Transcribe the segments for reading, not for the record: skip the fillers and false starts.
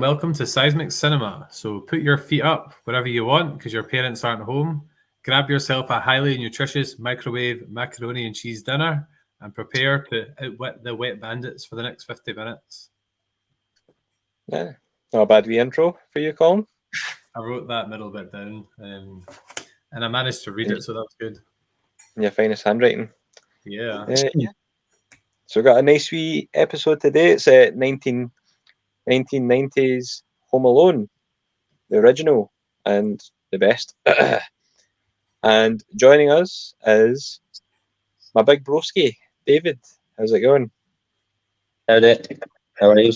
welcome to Seismic Cinema. So put your feet up wherever you want because your parents aren't home. Grab yourself a highly nutritious microwave macaroni and cheese dinner and prepare to outwit the wet bandits for the next 50 minutes. Yeah, not a bad wee intro for you, Colin. I wrote that middle bit down and I managed to read it, so that's good. Your finest handwriting. Yeah. So we've got a nice wee episode today. It's 1990s Home Alone, the original and the best. And joining us is my big broski, David. How's it going? Howdy. How are you?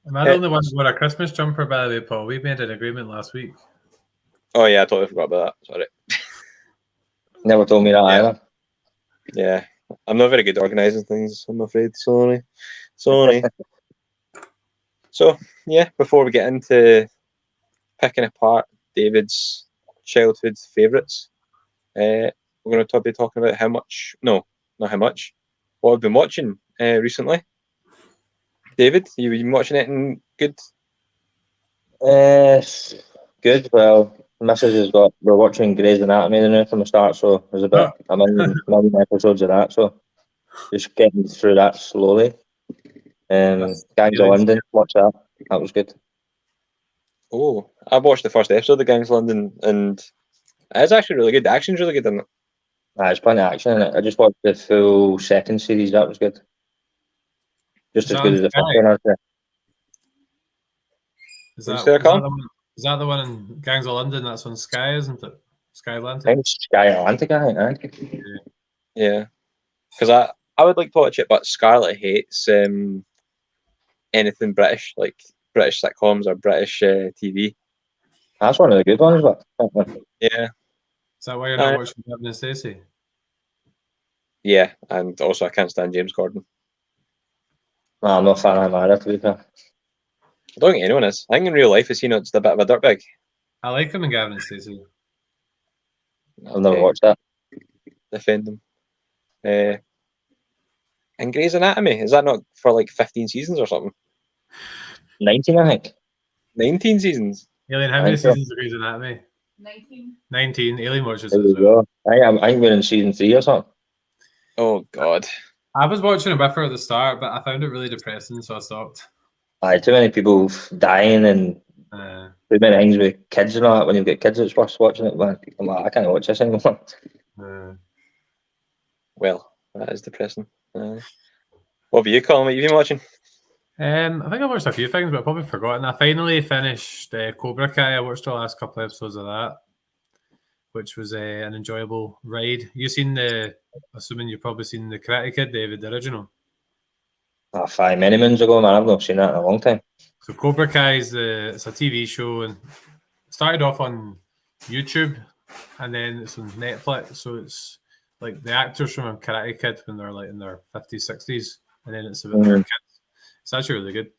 Am I the only one who wore a Christmas jumper, by the way, Paul? We made an agreement last week. Oh yeah, I totally forgot about that. Sorry. Never told me that either. Yeah, I'm not very good at organising things, I'm afraid. Sorry. So, yeah, before we get into picking apart David's childhood favourites, we're going to be talking about what we've been watching recently. David, you've been watching anything good? Good. Well, the missus has got. We're watching Grey's Anatomy now from the start, so there's about a million episodes of that. So just getting through that slowly. Gangs of London, watch that. That was good. Oh, I watched the first episode of Gangs of London, and it's actually really good. The action's really good, isn't it? There's plenty of action in it. I just watched the full second series. That was good. Just as good as the first one, I'd say. Is that the one in Gangs of London? That's on Sky, isn't it? Sky Atlantic? I think it's Sky Atlantic, I think. Yeah. Because I would like to watch it, but Scarlett hates anything British, like British sitcoms or British TV. That's one of the good ones, but yeah. Is that why you're not watching Gavin and Stacey? Yeah, and also I can't stand James Corden. No, I'm not a fan of him either, to be fair. I don't think anyone is. I think in real life, is he not just a bit of a dirtbag? I like him in Gavin and Stacey. I've never watched that. Defend him. And Grey's Anatomy, is that not for like 15 seasons or something? 19, I think. 19 seasons? Alien, how many seasons of Grey's Anatomy? 19. Alien watches it as well. I think we're in season 3 or something. Oh, God. I was watching it with her at the start, but I found it really depressing, so I stopped. Too many people dying and too many things with kids and all that. When you've got kids that's worth watching it, man, I'm like, I can't watch this anymore. Well, that is depressing. What have you, Colin? What have you been watching? I think I watched a few things, but I've probably forgotten. I finally finished Cobra Kai. I watched the last couple of episodes of that, which was an enjoyable ride. Assuming you've probably seen the Karate Kid, David, the original. 5 many moons ago, man. I've not seen that in a long time. So Cobra Kai it's a TV show, and it started off on YouTube, and then it's on Netflix. So it's like the actors from Karate Kid when they're like in their 50s, 60s, and then it's about their kids. It's actually really good.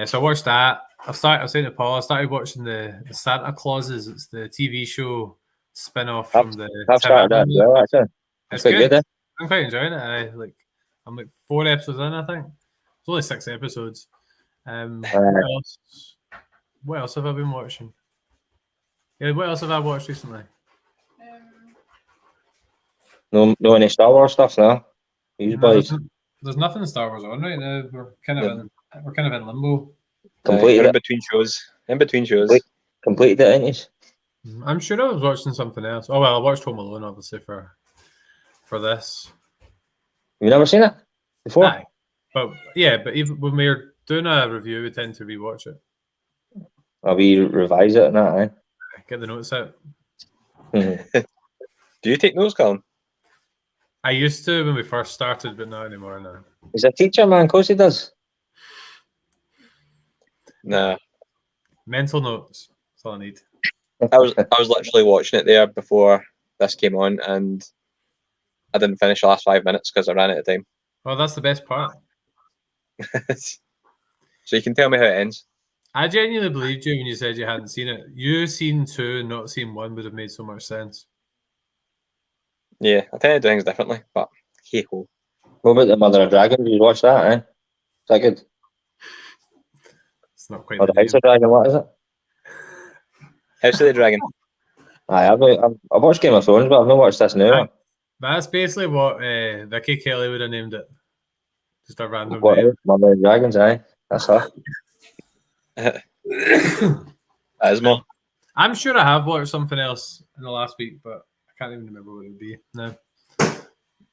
So I watched that. I was saying to Paul, I started watching the Santa Clauses. It's the TV show spin-off from the. I've started that as well, actually. It's quite good. I'm quite enjoying it. I'm like 4 episodes in, I think. It's only 6 episodes. What else have I been watching? Yeah, what else have I watched recently? No any Star Wars stuff now. There's nothing Star Wars on right now. We're kind of in limbo. Completed in between shows. Completed it, ain't you? I'm sure I was watching something else. Oh well, I watched Home Alone obviously for this. You've never seen it before? Aye. But even when we're doing a review, we tend to rewatch it. I'll revise it and that, eh? Get the notes out. Do you take notes, Colin? I used to when we first started, but not anymore now. He's a teacher, man. Of course he does. Nah. Mental notes. That's all I need. I was literally watching it there before this came on, and I didn't finish the last 5 minutes because I ran out of time. Well, that's the best part. So you can tell me how it ends. I genuinely believed you when you said you hadn't seen it. You seen 2 and not seen 1 would have made so much sense. Yeah, I tend to do things differently, but hey ho. What about the Mother of Dragons? Did you watch that, eh? Is that good? It's not quite Or the the House name. of Dragon, what is it? House of the Dragon. Aye, I've watched Game of Thrones, but I've not watched this new one. That's basically what Vicky Kelly would have named it. Just a random What name. is it? Mother of Dragons, aye. That's her. That is more. I'm sure I have watched something else in the last week, but I can't even remember what it would be now.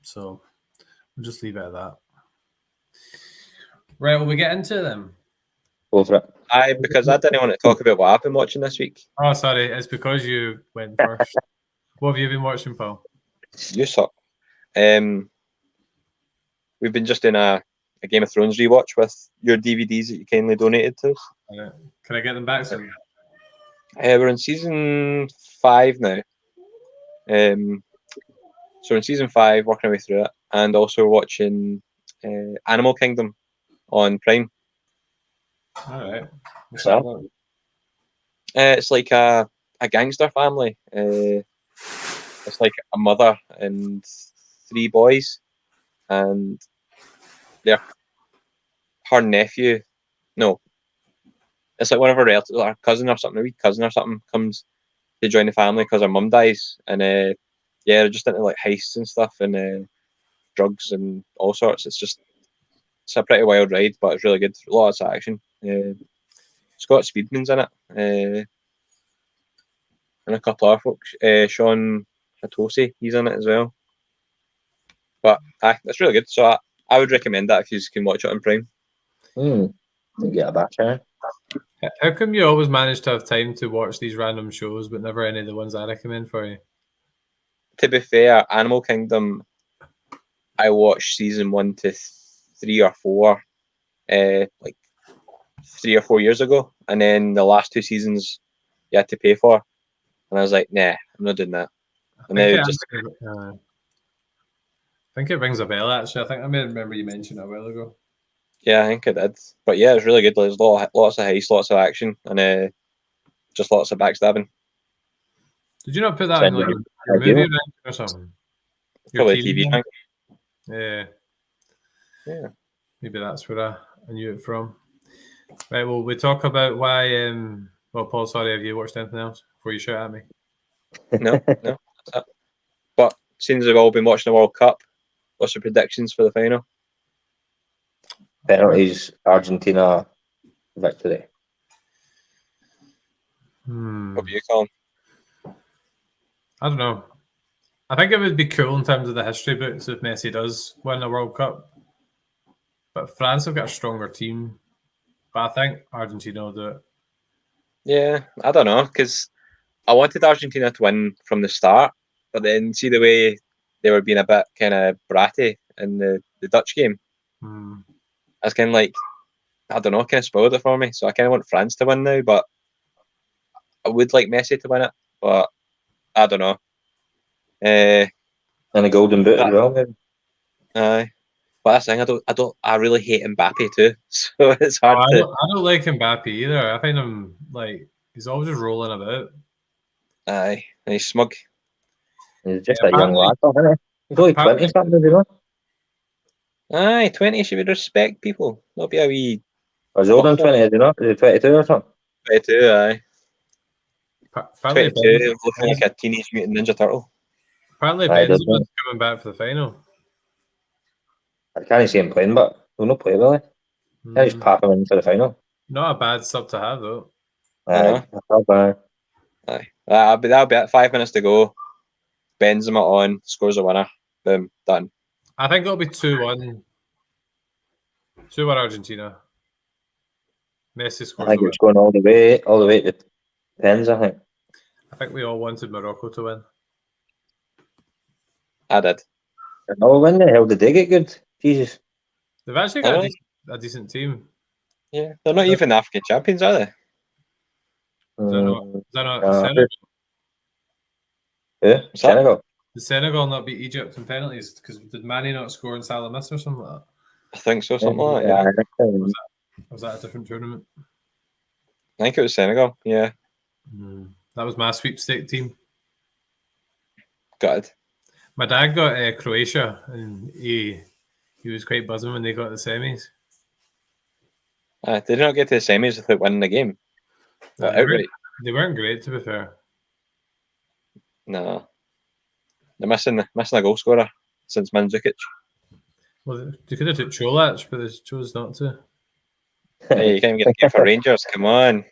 So we'll just leave it at that. Right, will we get into them? Go for it. Aye, because I didn't want to talk about what I've been watching this week. Oh, sorry, it's because you went first. What have you been watching, Paul? You suck. We've been just in a Game of Thrones rewatch with your DVDs that you kindly donated to us. Can I get them back soon? We're in season 5 now. So we're in season 5, working our way through it, and also watching Animal Kingdom on Prime. All right. What's Yeah. that about? It's like a gangster family. It's like a mother and 3 boys, and her nephew. No, it's like one of her relatives, her cousin or something, a wee cousin or something, comes to join the family because her mum dies, and they're just into like heists and stuff and drugs and all sorts. It's a pretty wild ride, but it's really good. Lots of action. Scott Speedman's in it, and a couple of other folks. Sean Hatosi, he's in it as well. But it's really good. So I would recommend that if you can watch it on Prime. Get a back here. How come you always manage to have time to watch these random shows, but never any of the ones I recommend for you? To be fair, Animal Kingdom, I watched season 1 to 3 or 4, like 3 or 4 years ago, and then the last 2 seasons you had to pay for, and I was like, nah, I'm not doing that. And I then think, just I think it rings a bell, actually. I think I may remember you mentioned it a while ago. yeah, I think I did. But yeah, it's really good. There's lots of heist, lots of action, and just lots of backstabbing. Did you not put that in like your movie ranking or something? Your Probably TV rank. Yeah. Yeah. Maybe that's where I knew it from. Right, well, we talk about why. Well, Paul, sorry, have you watched anything else before you shout at me? No. That's it. But since we've all been watching the World Cup, what's your predictions for the final? Penalties, Argentina victory. What about you, Colin? I don't know. I think it would be cool in terms of the history books if Messi does win the World Cup. But France have got a stronger team. But I think Argentina will do it. Yeah, I don't know, because I wanted Argentina to win from the start, but then see the way they were being a bit kind of bratty in the Dutch game. I was kind of like, I don't know, kind of spoiled it for me. So I kind of want France to win now, but I would like Messi to win it, but I don't know. And a golden boot as well, maybe. But that's the thing, I really hate Mbappe too, so it's hard I to. don't like Mbappe either. I find him like he's always just rolling about. Aye, and he's smug. He's just a young lad, isn't he? He's only 20 something, you know? Aye, 20 should be respect people. Not be a wee. Or is he older than 20, is he not? Is he 22 or something? 22, aye. Apparently 22, looking like a Teenage Mutant Ninja Turtle. Apparently Aye, does Benzema's coming back for the final. I can't see him playing, but he'll not play, will he? He'll just pop him into the final. Not a bad sub to have, though. Aye. Aye. That'll be it. 5 minutes to go. Benzema on, scores a winner. Boom, done. I think it'll be 2-1. 2-1 Argentina. Messi scores I think the it's going all the way to pens, I think. I think we all wanted Morocco to win. I did. Oh, when the hell did they get good? Jesus. They've actually got a decent team. Yeah, they're not even African champions, are they? Is that not Senegal? Who? Senegal? Did Senegal not beat Egypt in penalties? Because did Mane not score and Salah miss or something like that? I think so, something like that. Yeah. Was that a different tournament? I think it was Senegal, yeah. That was my sweepstake team. Got it. My dad got Croatia, and he was quite buzzing when they got the semis. They did not get to the semis without winning the game. Nah, Outright. they weren't great, to be fair. No. They're missing a goal scorer since Mandzukic. Well, they could have took Cholach, but they chose not to. Hey, you can't even get a game for Rangers. Come on.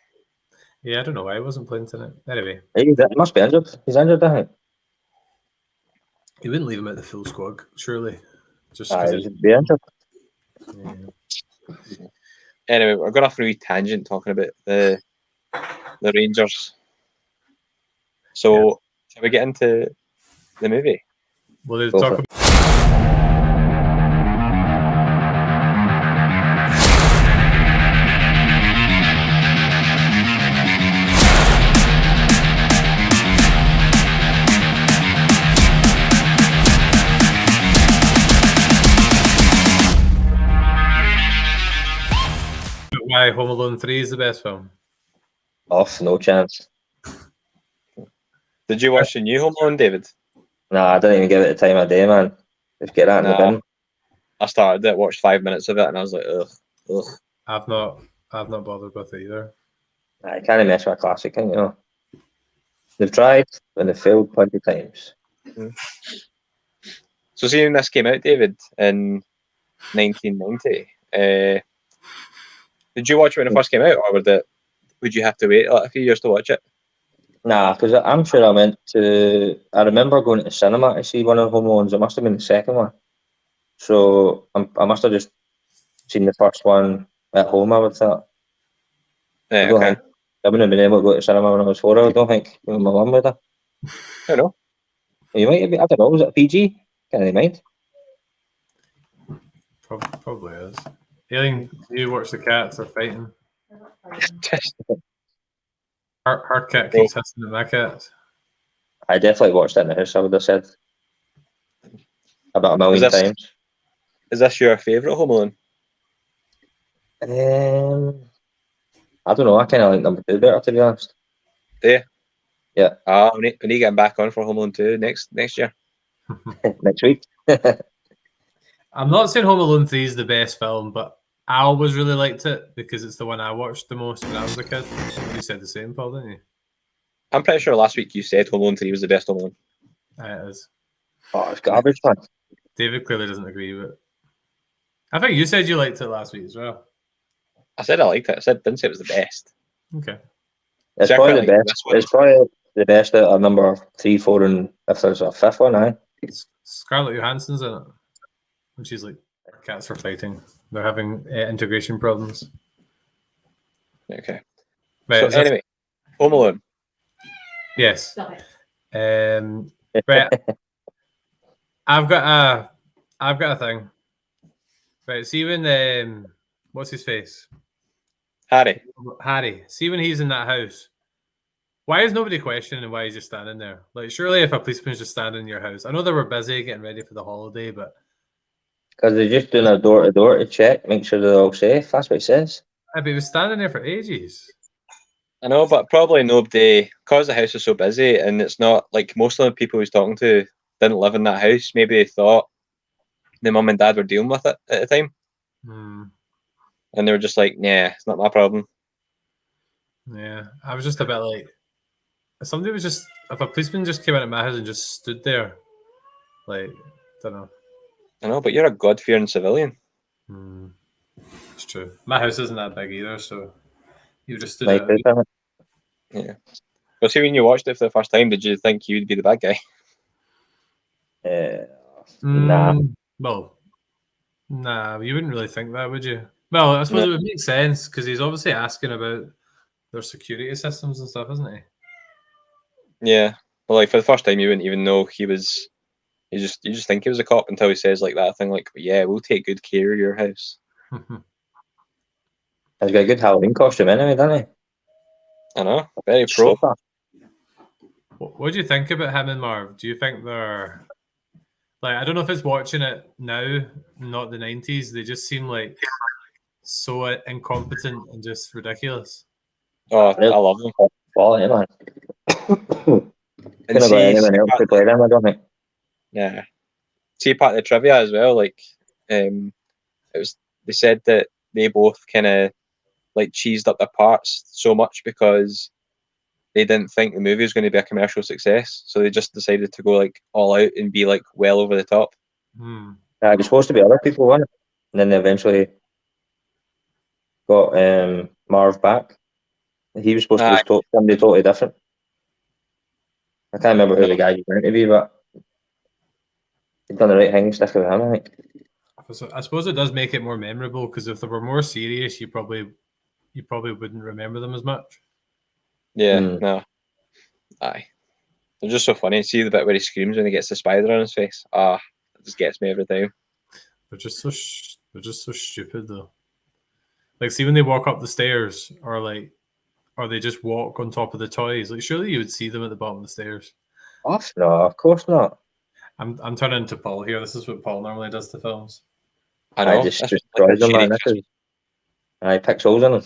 Yeah, I don't know why he wasn't playing tonight. Anyway, He must be injured. He's injured, I think. he wouldn't leave him at the full squad, surely. Just He's be injured. yeah. Anyway, we're going off a wee tangent talking about the Rangers. So, shall we get into the movie? Well, they Go talk for about. Why Home Alone 3 is the best film. Off, no chance. Did you watch the new Home Alone, David? Nah, I didn't even give it the time of day, man. Just get that in the Nah. bin. I started it, watched 5 minutes of it, and I was like, ugh. I've not bothered with it either. Nah, you can't mess with a classic, can you? They've tried and they've failed plenty of times. So, seeing this came out, David, in 1990, did you watch it when it first came out, or would you have to wait a few years to watch it? Nah, because I'm sure I remember going to the cinema to see one of the Home Alones. It must have been the second one. So I must have just seen the first one at home, I would thought. Yeah, I don't okay. think I wouldn't have been able to go to the cinema when I was 4. I don't think. My mum would have. I don't know. You might have been, I don't know, was it PG? Can't really mind. Probably is. Aileen, do you watch the cats are fighting? Her cat keeps hissing at my cat. I definitely watched it in the house, I would have said. About a million times. Is this your favourite Home Alone? I don't know, I kind of like number 2 better, to be honest. Yeah. Yeah. We need to get back on for Home Alone 2 next year. Next week. I'm not saying Home Alone 3 is the best film, but I always really liked it because it's the one I watched the most when I was a kid. You said the same, Paul, didn't you? I'm pretty sure last week you said Home Alone 3 was the best Home Alone. It is. Oh, it's garbage, man. David clearly doesn't agree with it. I think you said you liked it last week as well. I said I liked it. Didn't say it was the best. Okay. It's See, I probably quite the like best. this one. It's probably the best out of number 3, 4, and if there's a 5th one, aye. Scarlett Johansson's in it. And she's like, cats are fighting. They're having integration problems. Okay. Right, So is this- anyway, Home Alone. Yes. Right. I've got a thing. Right. See when what's his face? Harry. Harry. See when he's in that house. Why is nobody questioning why he's just standing there? Like, surely if a policeman's just standing in your house, I know they were busy getting ready for the holiday, but Because they're just doing a door-to-door to check, make sure they're all safe. That's what it says. but he was standing there for ages. I know, but probably nobody, because the house is so busy and it's not like most of the people he was talking to didn't live in that house. Maybe they thought the mum and dad were dealing with it at the time. And they were just like, nah, it's not my problem. Yeah. I was just a bit like, if a policeman just came out of my house and just stood there, like, don't know. I know, but you're a God-fearing civilian. It's true. My house isn't that big either, so you just stood Like, out. Yeah. But see, when you watched it for the first time, did you think you would be the bad guy? Nah. Well, nah, you wouldn't really think that, would you? Well, I suppose it would make sense because he's obviously asking about their security systems and stuff, isn't he? Yeah. Well, like for the first time, you wouldn't even know he was. You just think he was a cop until he says like that thing, like, "Yeah, we'll take good care of your house." He's got a good Halloween costume anyway, doesn't he? I know, very pro. Super. What do you think about him and Marv? Do you think they're like, I don't know if it's watching it now, not the 90s, they just seem like so incompetent and just ridiculous. Oh, I love them. Quality, man. And Couldn't have got anyone else to play them, I don't think. Yeah. See, part of the trivia as well, like, it was, they said that they both kind of like cheesed up their parts so much because they didn't think the movie was going to be a commercial success, so they just decided to go like all out and be like well over the top. It was supposed to be other people, wasn't it? And then they eventually got Marv back. He was supposed to be somebody totally different. I can't remember who the guy was going to be, but he'd done the right thing, sticking with him, I think. So I suppose it does make it more memorable because if they were more serious, you probably wouldn't remember them as much. Yeah, no. Aye. They're just so funny. See the bit where he screams when he gets the spider on his face? It just gets me every time. They're just so stupid though. Like, see when they walk up the stairs, or they just walk on top of the toys. Like, surely you would see them at the bottom of the stairs. No, of course not. I'm turning to Paul here. This is what Paul normally does to films. I know. I just destroyed them, man. I picked holes in them.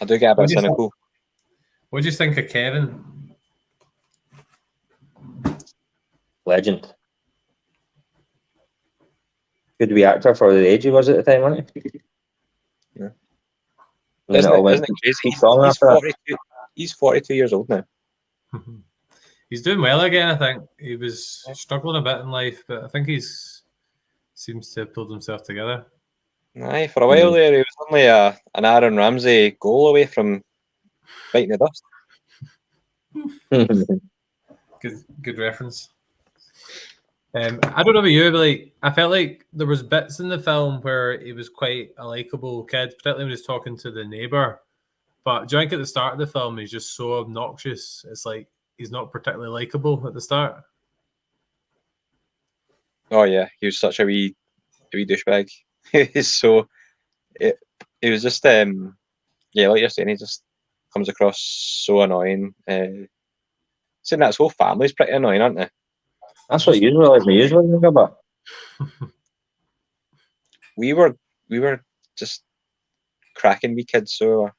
I do get a bit cynical. What do you think of Kevin? Legend. Good wee actor for the age he was at the time, wasn't he? Yeah. Isn't it crazy? He's 42 years old now. He's doing well again, I think. He was struggling a bit in life, but I think seems to have pulled himself together. Aye, for a while there, he was only an Aaron Ramsey goal away from biting the dust. Good reference. I don't know about you, but I felt like there was bits in the film where he was quite a likable kid, particularly when he was talking to the neighbour. But do you think at the start of the film he's just so obnoxious? It's like he's not particularly likable at the start. Oh yeah, he was such a wee douchebag. He was just like you're saying, he just comes across so annoying. Saying that his whole family's pretty annoying, aren't they? That's what you usually about. We were just cracking wee kids, so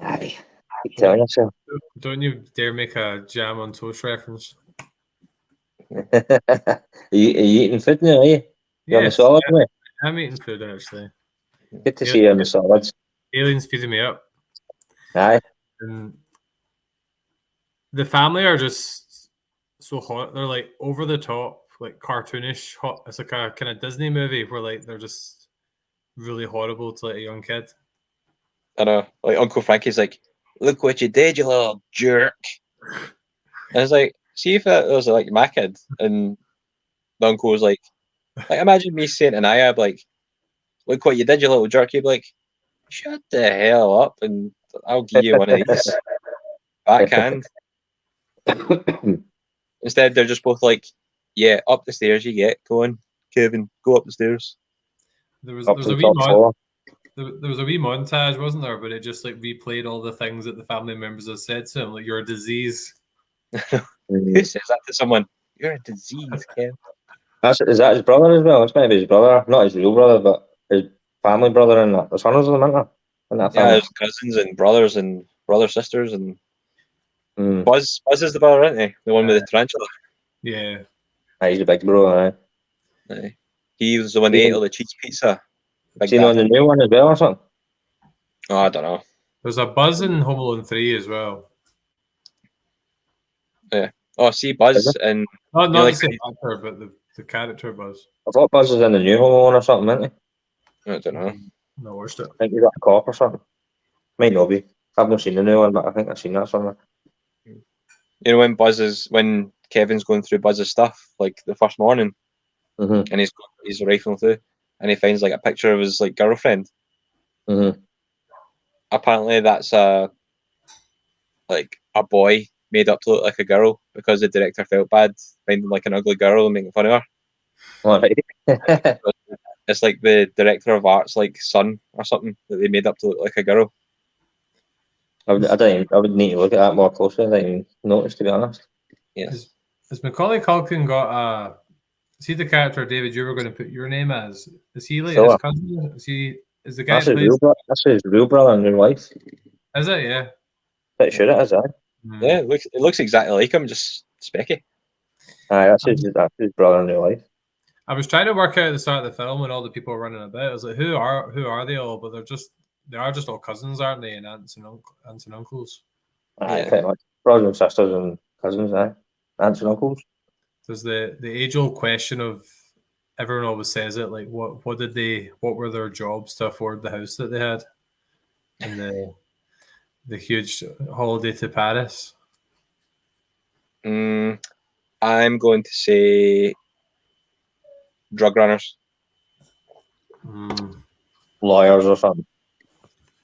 Aye. Keep telling yourself. Don't you dare make a jam on toast reference. Are you eating food now, are you? You're on the solid way? I'm eating food, actually. Good to see you on the solids. Alien's feeding me up. Aye. And the family are just so hot. They're like over the top, like cartoonish hot. It's like a kind of Disney movie where like they're just really horrible to like a young kid. I know. Like Uncle Frankie's like, "Look what you did, you little jerk." And it's like, see if it was like my kid, and the uncle was like imagine me saying to Nayab, like, "Look what you did, you little jerk." He'd be like, "Shut the hell up, and I'll give you one of these." Backhand. Instead, they're just both like, "Yeah, up the stairs you get. Go on, Kevin, go up the stairs." There was a wee montage, wasn't there? But it just like replayed all the things that the family members have said to him, like, "You're a disease." Who says that to someone? You're a disease, Kev. Is that his brother as well? It's maybe his brother, not his real brother, but his family brother, and there's hundreds of them, isn't there? Yeah, there's cousins and brothers sisters and Buzz is the brother, isn't he? The one with the tarantula. Yeah. He's a big bro, aye. He was the one that ate all the cheese pizza. Seen on the new one as well or something? Oh, I don't know. There's a Buzz in Home Alone 3 as well. Yeah. Oh, see Buzz and not the same actor, but the character Buzz. I thought Buzz was in the new Home Alone or something, isn't he? I don't know. No, watched it. I think he got a cop or something. Might not be. I've not seen the new one, but I think I've seen that somewhere. You know when Kevin's going through Buzz's stuff, like the first morning, and he's rifling through, and he finds like a picture of his like girlfriend. Apparently, that's a boy made up to look like a girl because the director felt bad finding like an ugly girl and making fun of her. Right. It's like the director of art's like son or something that they made up to look like a girl. I would need to look at that more closely. I didn't even notice, to be honest. Yes. Has Macaulay Culkin got a? See the character David you were going to put your name as? Is he like his cousin? Is the guy? That's his real brother and real wife. Is it? Yeah. Pretty sure it is, aye. Yeah, it looks exactly like him, just specky. Aye, that's his brother and real wife. I was trying to work out at the start of the film when all the people were running about. I was like, who are they all? But they are just all cousins, aren't they? And aunts and uncles. Aye, Yeah. pretty much. Brothers and sisters and cousins, aye. Aunts and uncles. There's the age old question of everyone always says it, like what were their jobs to afford the house that they had and the huge holiday to Paris. I'm going to say drug runners. Lawyers or something.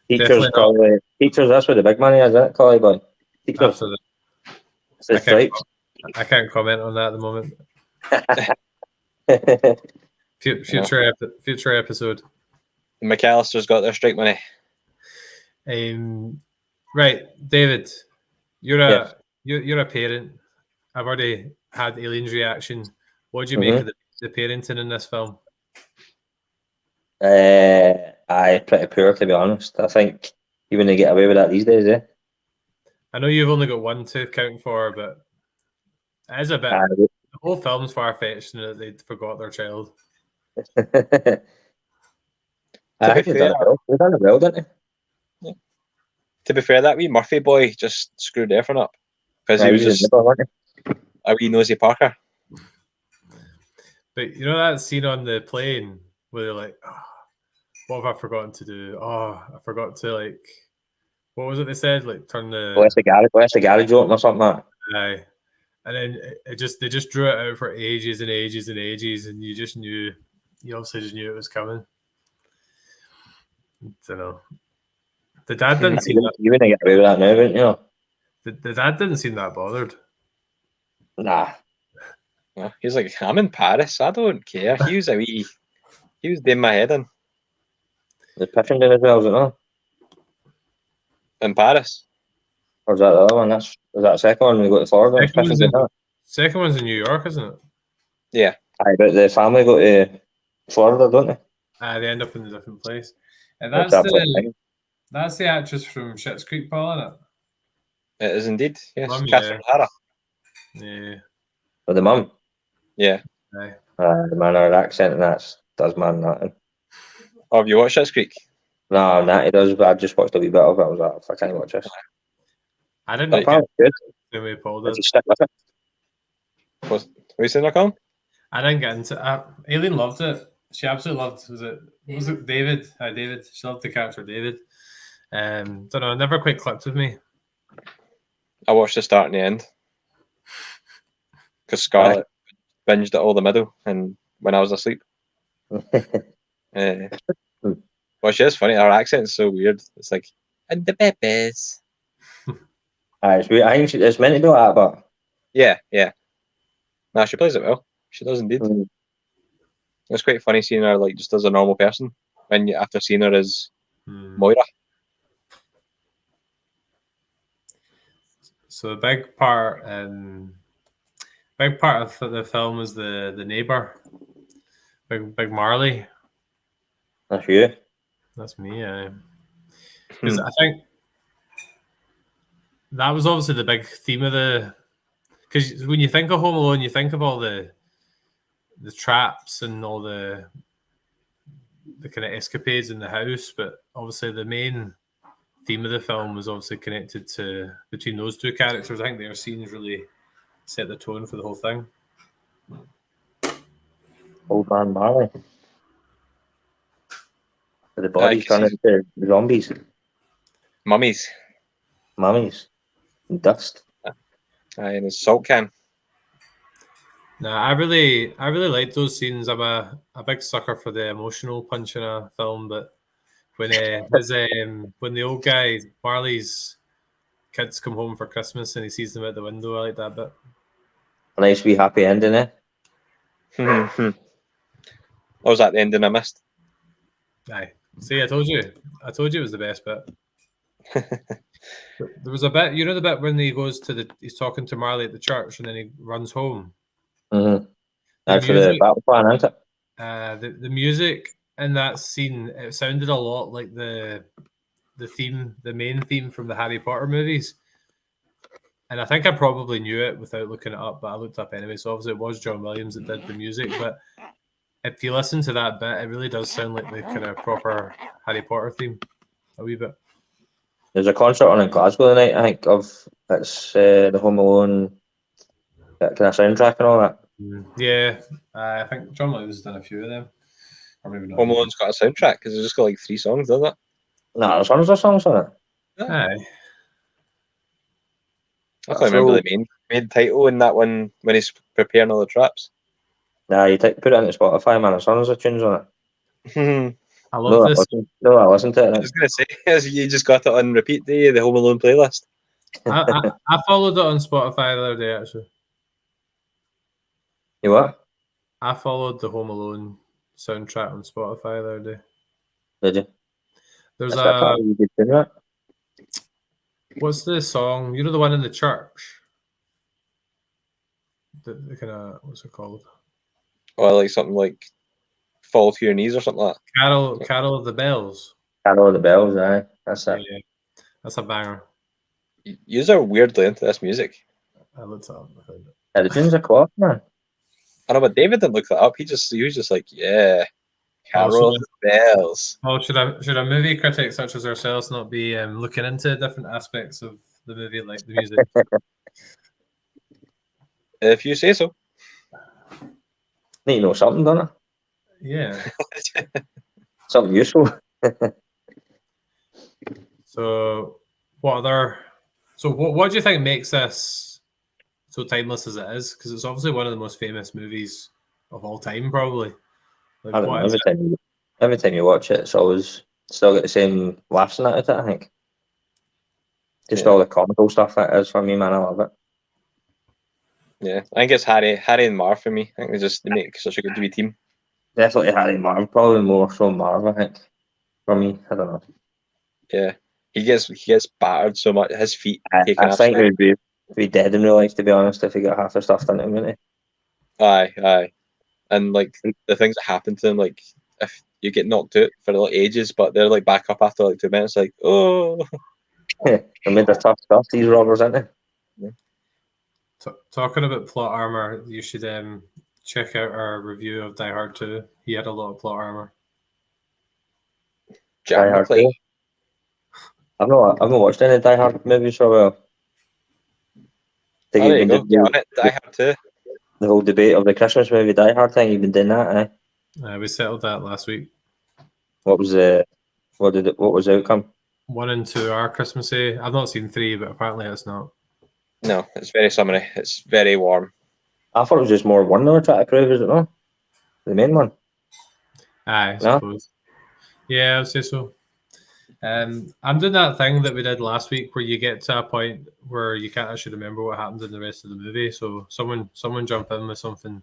Teachers, Definitely not. probably. Teachers, that's where the big money is, isn't it, Collie boy? Teachers. After the, It's the I can't, stripes. I can't comment on that at the moment. Future episode. The McAllisters got their strike money. Right, David, you're a Yes. you're a parent. I've already had Aileen's reaction. What do you make of the parenting in this film? Aye, pretty poor, to be honest. I think you wouldn't get away with that these days, eh? I know you've only got one to account for, but it is a bit. Aye. The whole film's far-fetched in that they forgot their child. I think they've done it well. They've done it well, didn't they? To be fair, that wee Murphy boy just screwed everything up because Aye, he was he was just a nipper, wasn't a wee nosy Parker. But you know that scene on the plane where they're like, oh, what have I forgotten to do? Oh, I forgot to like, what was it they said? Like turn he? the Left the garage open or something like that. aye. And then they just drew it out for ages and ages and ages, and you obviously just knew it was coming. I don't know. The dad didn't seem that. You wouldn't get away with that now, wouldn't you? The dad didn't seem that bothered. Nah. Yeah, he's like, I'm in Paris. I don't care. He was doing my head in The pitching did as well, is it not? Paris. Or is that the other one? Was that the second one when we go to Florida? Second one's in New York, isn't it? Yeah. Aye, but the family go to Florida, don't they? They end up in a different place. And That's that's the actress from Schitt's Creek, Paul, isn't it? It is indeed. Yes, Mum, Catherine O'Hara. Yeah. With the mum. Yeah. Aye. The man, her accent and that does man nothing. Oh, have you watched Schitt's Creek? No, nah, he does, but I've just watched a wee bit of it. I was like, I can't watch this. I didn't But like apparently it it's good. the way Paul Did did. you stick with it? What are you saying, Colin? I didn't get into it. Aileen loved it. She absolutely loved. Was it David? Hi, David. She loved the character David. Don't know. It never quite clicked with me. I watched the start and the end because Scarlett binged it all the middle, and when I was asleep. Well, she is funny. Her accent's so weird. It's like, and the babies. Aye, it's weird. I think it's meant to be like that, but Yeah. Nah, she plays it well. She does indeed. It's quite funny seeing her like just as a normal person after seeing her as Moira. So a big part of the film is the neighbor, big Marley. that's you. That's me. Because I think that was obviously the big theme of the. Because when you think of Home Alone, you think of all the traps and all the kind of escapades in the house, but obviously the main theme of the film was obviously connected to between those two characters. I think their scenes really set the tone for the whole thing. Old man Marley. With the bodies turning into zombies. Mummies. Mummies. And dust. And his salt can. No, I really like those scenes. I'm a big sucker for the emotional punch in a film, but when when the old guy Marley's kids come home for Christmas and he sees them out the window, I like that bit. A nice wee happy ending, eh? What was that the ending I missed? Aye. See, I told you it was the best bit. There was a bit, you know, the bit when he's talking to Marley at the church and then he runs home. Mm-hmm. That's for the battle plan, isn't it? The music in that scene, it sounded a lot like the main theme from the Harry Potter movies. And I think I probably knew it without looking it up, but I looked up anyway. So obviously it was John Williams that did the music, but if you listen to that bit, it really does sound like the kind of proper Harry Potter theme, a wee bit. There's a concert on in Glasgow tonight, I think, of it's the Home Alone kind of soundtrack and all that. Yeah, I think John Williams has done a few of them, or maybe not. Home Alone's got a soundtrack because it's just got like 3 songs, doesn't it? No, there's hundreds of songs on it. Aye. I can't remember the main title in that one when he's preparing all the traps. Nah, you put it into Spotify, man. There's hundreds of tunes on it. I love this. I listened to it. I was going to say, you just got it on repeat, do you? The Home Alone playlist. I followed it on Spotify the other day, actually. You what? I followed the Home Alone soundtrack on Spotify the other day. Did you? There's That's a really good tune, right? What's the song? You know the one in the church? The kind of, what's it called? Or like something like Fall to Your Knees or something like that. Carol of the Bells. Carol of the Bells, aye. That's it. Yeah, that's a banger. You are weirdly into this music. I looked it up. I found it. Yeah, the tunes are cool, man. I know, but David didn't look that up. He was just like, yeah, Carol of the Bells. Well, should a movie critic such as ourselves not be looking into different aspects of the movie, like the music? If you say so. Need to know something, don't I? Yeah. Something useful. So, what do you think makes this so timeless as it is? Because it's obviously one of the most famous movies of all time, probably. Like, I don't know. Every time you watch it, it's always still got the same laughs in it, I think. Just all the comical stuff that is for me, man. I love it. Yeah, I think it's Harry and Marv for me. I think they make such a good wee team. Definitely Harry and Marv, probably more so Marv, I think. For me, I don't know. Yeah, he gets battered so much. His feet taken. I think he'd be dead in real life, to be honest, if he got half the stuff done to him, wouldn't he? Aye. And like the things that happen to him, like if you get knocked out for like ages, but they're like back up after like 2 minutes, like, oh. They made the tough stuff, these robbers, aren't they? Yeah. Talking about plot armor, you should check out our review of Die Hard 2. He had a lot of plot armor. Die Hard 2. I've not watched any Die Hard movies for a while. There you go. Get on it. Die Hard 2. The whole debate of the Christmas movie Die Hard thing, you've been doing that, eh? We settled that last week. What was the outcome? 1 and 2 are Christmassy. I've not seen 3, but apparently it's not. No, it's very summery. It's very warm. I thought it was just more 1 they were trying to prove, is it not? The main one. I suppose. Yeah, I would say so. I'm doing that thing that we did last week where you get to a point where you can't actually remember what happens in the rest of the movie. So someone jump in with something.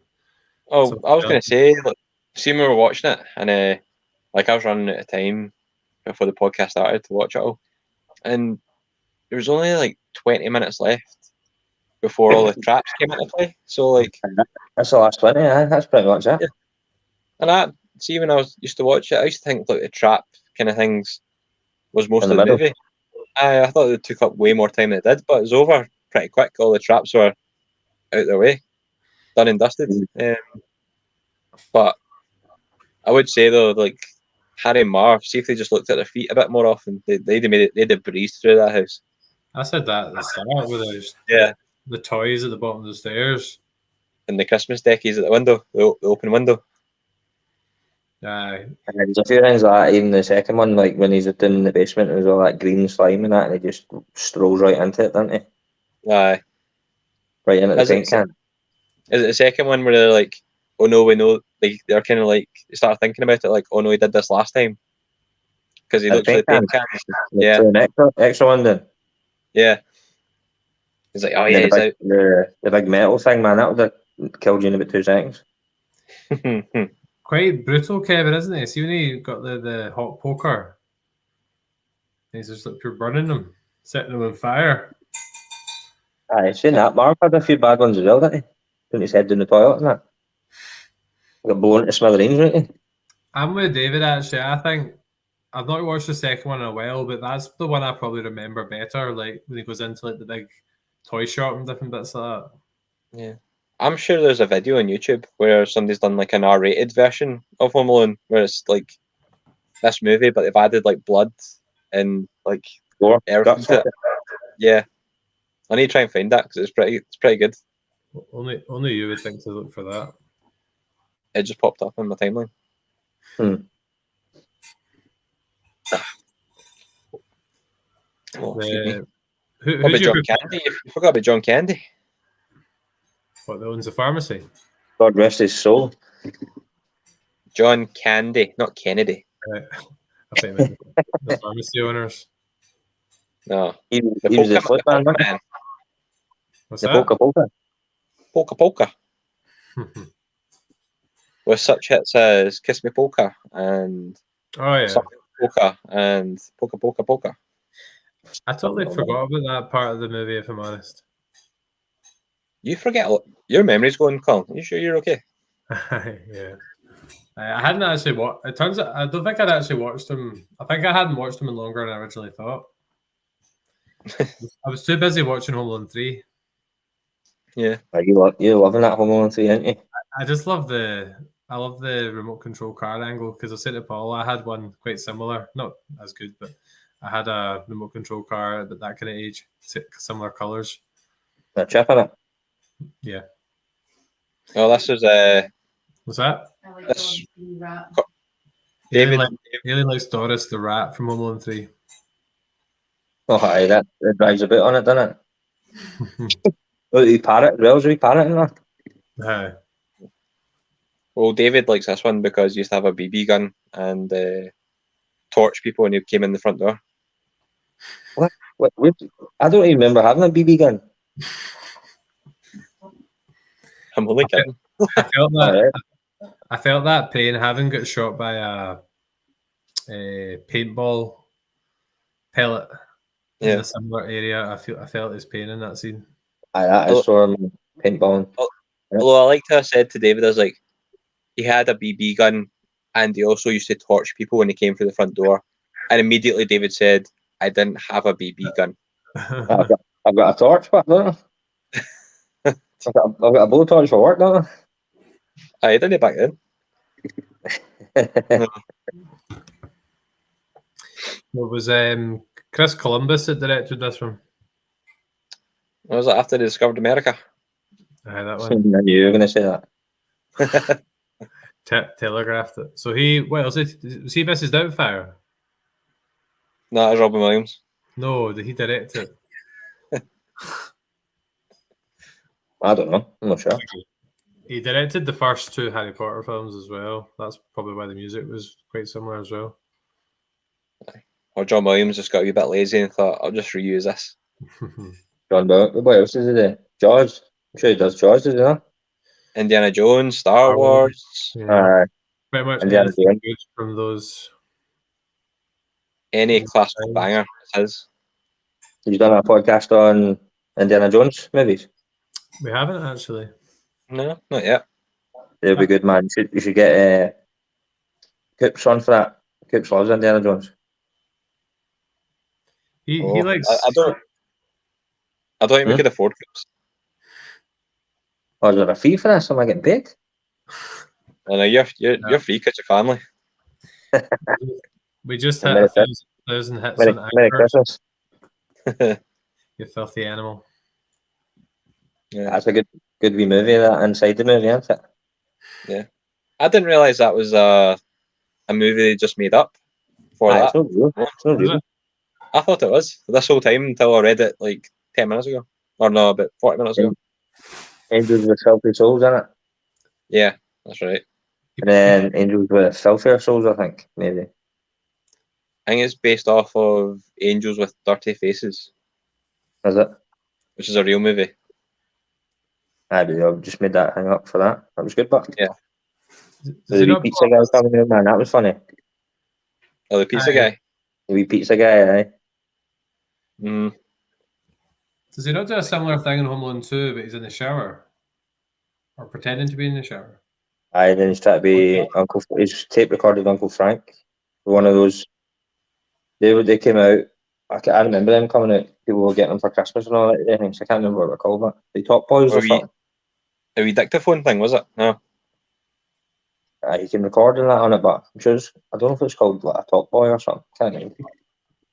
Oh, I was going to say, look, see when we were watching it, and like I was running out of time before the podcast started to watch it all, and there was only like 20 minutes left before all the traps came into play. So like that's the last 20, that's pretty much it. Yeah. And I see when I used to watch it, I used to think like the trap kind of things was most of the movie. I thought it took up way more time than it did, but it was over pretty quick. All the traps were out the way, done and dusted. But I would say though, like Harry and Marv, see if they just looked at their feet a bit more often, they'd have breezed through that house. I said that at the start with the toys at the bottom of the stairs and the Christmas deckies at the window, the open window. And there's a few things like that, even the second one, like when he's down in the basement, there's all that green slime and that, and he just strolls right into it, doesn't he? Aye. Right into the paint can. Is it the second one where they're like, oh no, we know, like they're kind of like, they start thinking about it like, oh no, he did this last time. Because he looks like paint cans. Yeah. An extra one then. Yeah. He's like, oh yeah, he's out. The big metal thing, man, that would have killed you in about 2 seconds. Quite brutal, Kevin, isn't he? See when he got the hot poker, he's just like pure burning them, setting them on fire. Aye, seen that. Marv had a few bad ones as well, didn't he? Putting his head down the toilet and that. Got blown into smithereens, right? He? I'm with David, actually. I think I've not watched the second one in a while, but that's the one I probably remember better, like when he goes into like the big toy shop and different bits like that. Yeah. I'm sure there's a video on YouTube where somebody's done like an R-rated version of Home Alone, where it's like this movie, but they've added like blood and like Gore, everything guts, to it. Yeah, I need to try and find that because it's pretty good. Only you would think to look for that. It just popped up on my timeline. Oh, excuse me. Who What about do you John Candy? You forgot about John Candy. What, that owns the pharmacy? God rest his soul. John Candy, not Kennedy. I think it meant the pharmacy owners. No, He was the flip man, wasn't he? man. What's The that? polka polka. Polka Polka. With such hits as Kiss Me Polka and Oh yeah, Something Polka and Polka Polka Polka. I totally forgot about that part of the movie. If I'm honest. You forget your memory's going, Colin. Are you sure you're okay? Yeah. I hadn't actually watched. It turns out I don't think I'd actually watched them. I think I hadn't watched them in longer than I originally thought. I was too busy watching Home Alone 3. Yeah. You're loving that Home Alone 3, aren't you? I just love the remote control car angle because I said to Paul I had one quite similar, not as good, but I had a remote control car at that kind of age, similar colours. A chip in it. Yeah. Oh, this was What's that? I like This- the rat. David. Alien likes Doris the rat from Home Alone 3. Oh, aye, that drives a bit on it, doesn't it? Oh, the parrot, Wells, we parrot in there. Aye. Well, David likes this one because he used to have a BB gun and torch people when he came in the front door. What, I don't even remember having a BB gun. I'm only kidding. I felt that. Alright. I felt that pain having got shot by a paintball pellet in Yeah. a similar area. I felt his pain in that scene. Aye, that is for paintballing. Although I liked how I said to David, I was like, he had a BB gun and he also used to torch people when he came through the front door. And immediately David said, I didn't have a BB gun. I've got a torch, but don't I? I've got a blowtorch for work, don't I didn't back then. I? It was Chris Columbus that directed this one. What was it after they discovered America? Aye, that I one. knew you were going to say that. Telegraphed it. So what else? Was he Mrs. Doubtfire? No, that was Robin Williams. No, did he direct it? I don't know. I'm not sure. He directed the first two Harry Potter films as well. That's probably why the music was quite similar as well. Or John Williams just got a wee bit lazy and thought, I'll just reuse this. John Bow. What else does he do? Jaws. I'm sure he does Jaws, does he not? Indiana Jones, Star Star Wars. Wars, Yeah, pretty much Indiana anything Jones. good from those. any classical banger, it's his. He's done a podcast on Indiana Jones movies. We haven't actually. No, not yet. It'll be good, man. You should get Coops on for that. Coops loves Indiana Jones. He Oh, likes. I don't think we Hmm? could afford Coops. Oh, is there a fee for this? Am I getting paid? I know you're free because your family. We just hit Merry 1,000 hits Merry, on Merry Anchor. Christmas. You filthy animal. Yeah. That's a good wee movie, that inside the movie, isn't it? I didn't realise that was a movie they just made up for Aye, that. it's not real. It's not Was real. it? I thought it was this whole time until I read it like 10 minutes ago. Or no, about 40 minutes ago. Angels with Filthy Souls, isn't it? Yeah, that's right. And then Angels with Filthier Souls, I think, maybe. I think it's based off of Angels with Dirty Faces, Is it? which is a real movie. I do. I've just made that hang up for that. That was good, but Yeah. Does the he wee not pizza guy coming in, man, that was funny. Oh, the pizza Aye. guy. The wee pizza guy, aye. Mm. Does he not do a similar thing in Home Alone 2, but he's in the shower? Or pretending to be in the shower? Aye, then he's trying to be Uncle. He's tape recorded Uncle Frank. One of those. They came out. I remember them coming out. People were getting them for Christmas and all that things. I can't remember what they're called, but the Top Boys Were or we- something. a wee dictaphone thing, was it? No. You can record and that on it, but I'm sure I don't know if it's called like a Top Boy or something. Can't remember.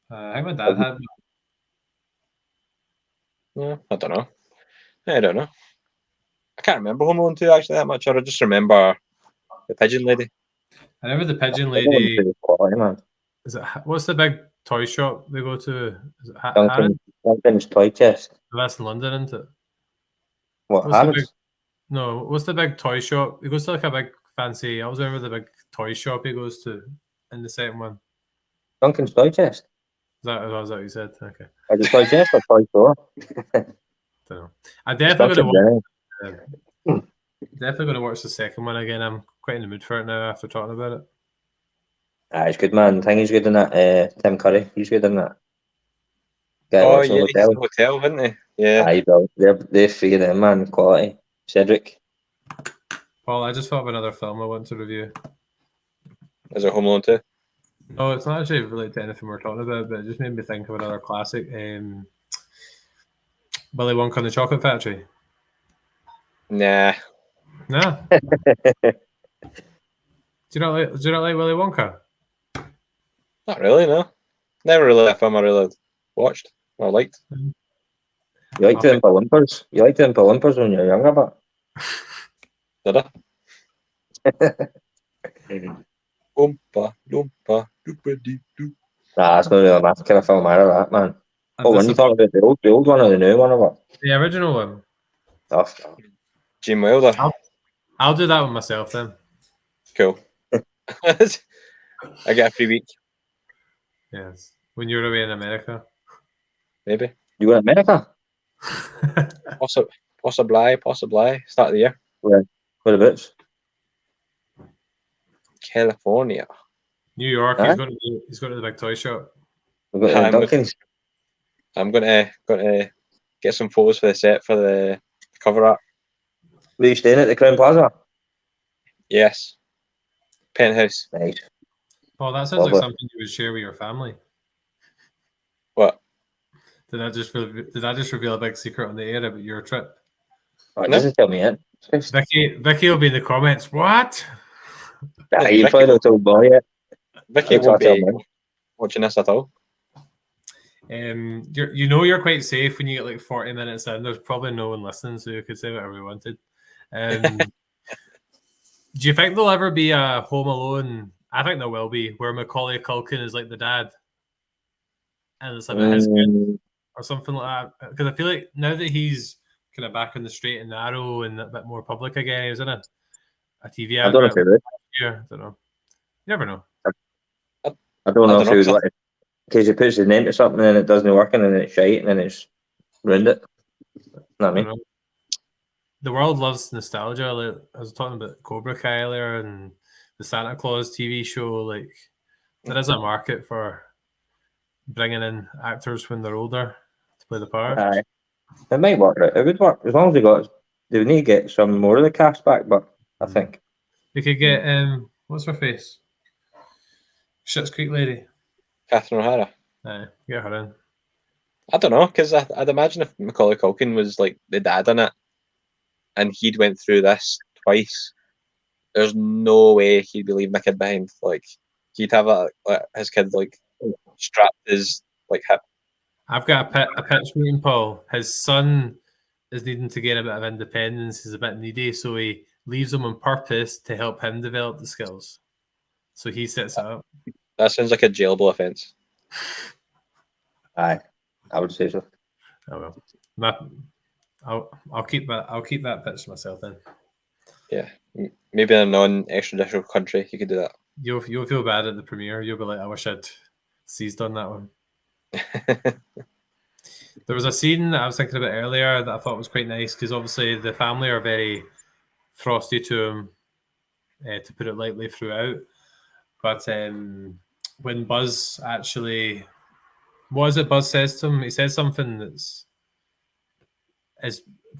I think my dad had. Yeah, I don't know. I don't know. I can't remember Home Alone 2 actually that much. I just remember the pigeon lady. I remember the pigeon I don't know if lady. it's quality, man. Is it what's the big toy shop they go to? Is it Harrods? Duncan's Toy Chest. That's in London, isn't it? What, What's the big? Harrods? No, what's the big toy shop? He goes to like a big fancy. I was remember the big toy shop he goes to in the second one. Duncan's Toy Chest. Was that what you said? Okay, Is it Toy Chest or Toy Store? don't know. I definitely Duncan's gonna Toy. watch. Definitely gonna watch the second one again. I'm quite in the mood for it now after talking about it. It's good, man. I think he's good in that. Tim Curry, he's good in that. Guy Oh works in yeah, the he's in hotel. the hotel, isn't he? Yeah. Aye, bro. They're three of them, man. Quality. Cedric. Paul, I just thought of another film I want to review. Is it Home Alone 2? No, it's not actually related to anything we're talking about, but it just made me think of another classic. Willy Wonka and the Chocolate Factory. Nah. No. Do you not like Willy Wonka? Not really, no. Never really a film I really watched or liked. You like the Oompa Loompas? You like the Oompa Loompas when you're younger, but Did I? Oompa, loompa, doopa dee doo. nah, it's not really my kind of film either, that, man. And Oh, when you talk about the old one or the new one or what? the original one. Oh, Gene Wilder. I'll do that one myself then. Cool. I get a free week, Yes. When you're away in America. maybe. you going to America? Possibly. Start of the year. Whereabouts? California. New York, Huh? he's going to the big toy shop. We've got I'm Duncan's. I'm gonna get some photos for the set for the cover art. Were you staying at the Crown Plaza? Yes. Penthouse. Nice. Oh, that sounds like Lovely. something you would share with your family. What? Did that just reveal a big secret on the air about your trip? Oh, it No. doesn't tell me it. Vicky will be in the comments. What? Nah, you Vicky probably not told boy yet. Vicky I'll won't tell be him. watching this at all. You're quite safe when you get like 40 minutes in. There's probably no one listening, so you could say whatever you wanted. Do you think there'll ever be a Home Alone? I think there will be, where Macaulay Culkin is like the dad, and it's about his kid or something like that. Because I feel like now that he's kind of back on the straight and narrow and a bit more public again, he was in a TV I don't know if he would. Yeah, I don't know. You never know. I don't know if he would so- let it. Because he puts his name to something and it doesn't work and then it's shite and then it's ruined it. You know what I I mean? don't know. The world loves nostalgia. Like, I was talking about Cobra Kai earlier and the Santa Claus TV show. Like, there is a market for bringing in actors when they're older to play the part. Aye. It might work. It would work as long as they would need to get some more of the cast back. But I think We could get what's her face? Schitt's Creek lady. Catherine O'Hara. Get her in. I don't know, because I'd imagine if Macaulay Culkin was like the dad in it, and he'd went through this twice, there's no way he'd be leaving the kid behind. Like he'd have his kid like strapped his like hip. I've got a pitch meeting, Paul. His son is needing to gain a bit of independence. He's a bit needy, so he leaves him on purpose to help him develop the skills. So he sets it up. That sounds like a jailable offence. aye, I would say so. Oh well. I'll keep that pitch to myself then. Yeah, maybe in a non-extradition country you could do that. You'll feel bad at the premiere. You'll be like, I wish I'd seized on that one. There was a scene that I was thinking about earlier that I thought was quite nice because obviously the family are very frosty to him, to put it lightly, throughout. But when Buzz actually, what is it Buzz says to him? He says something is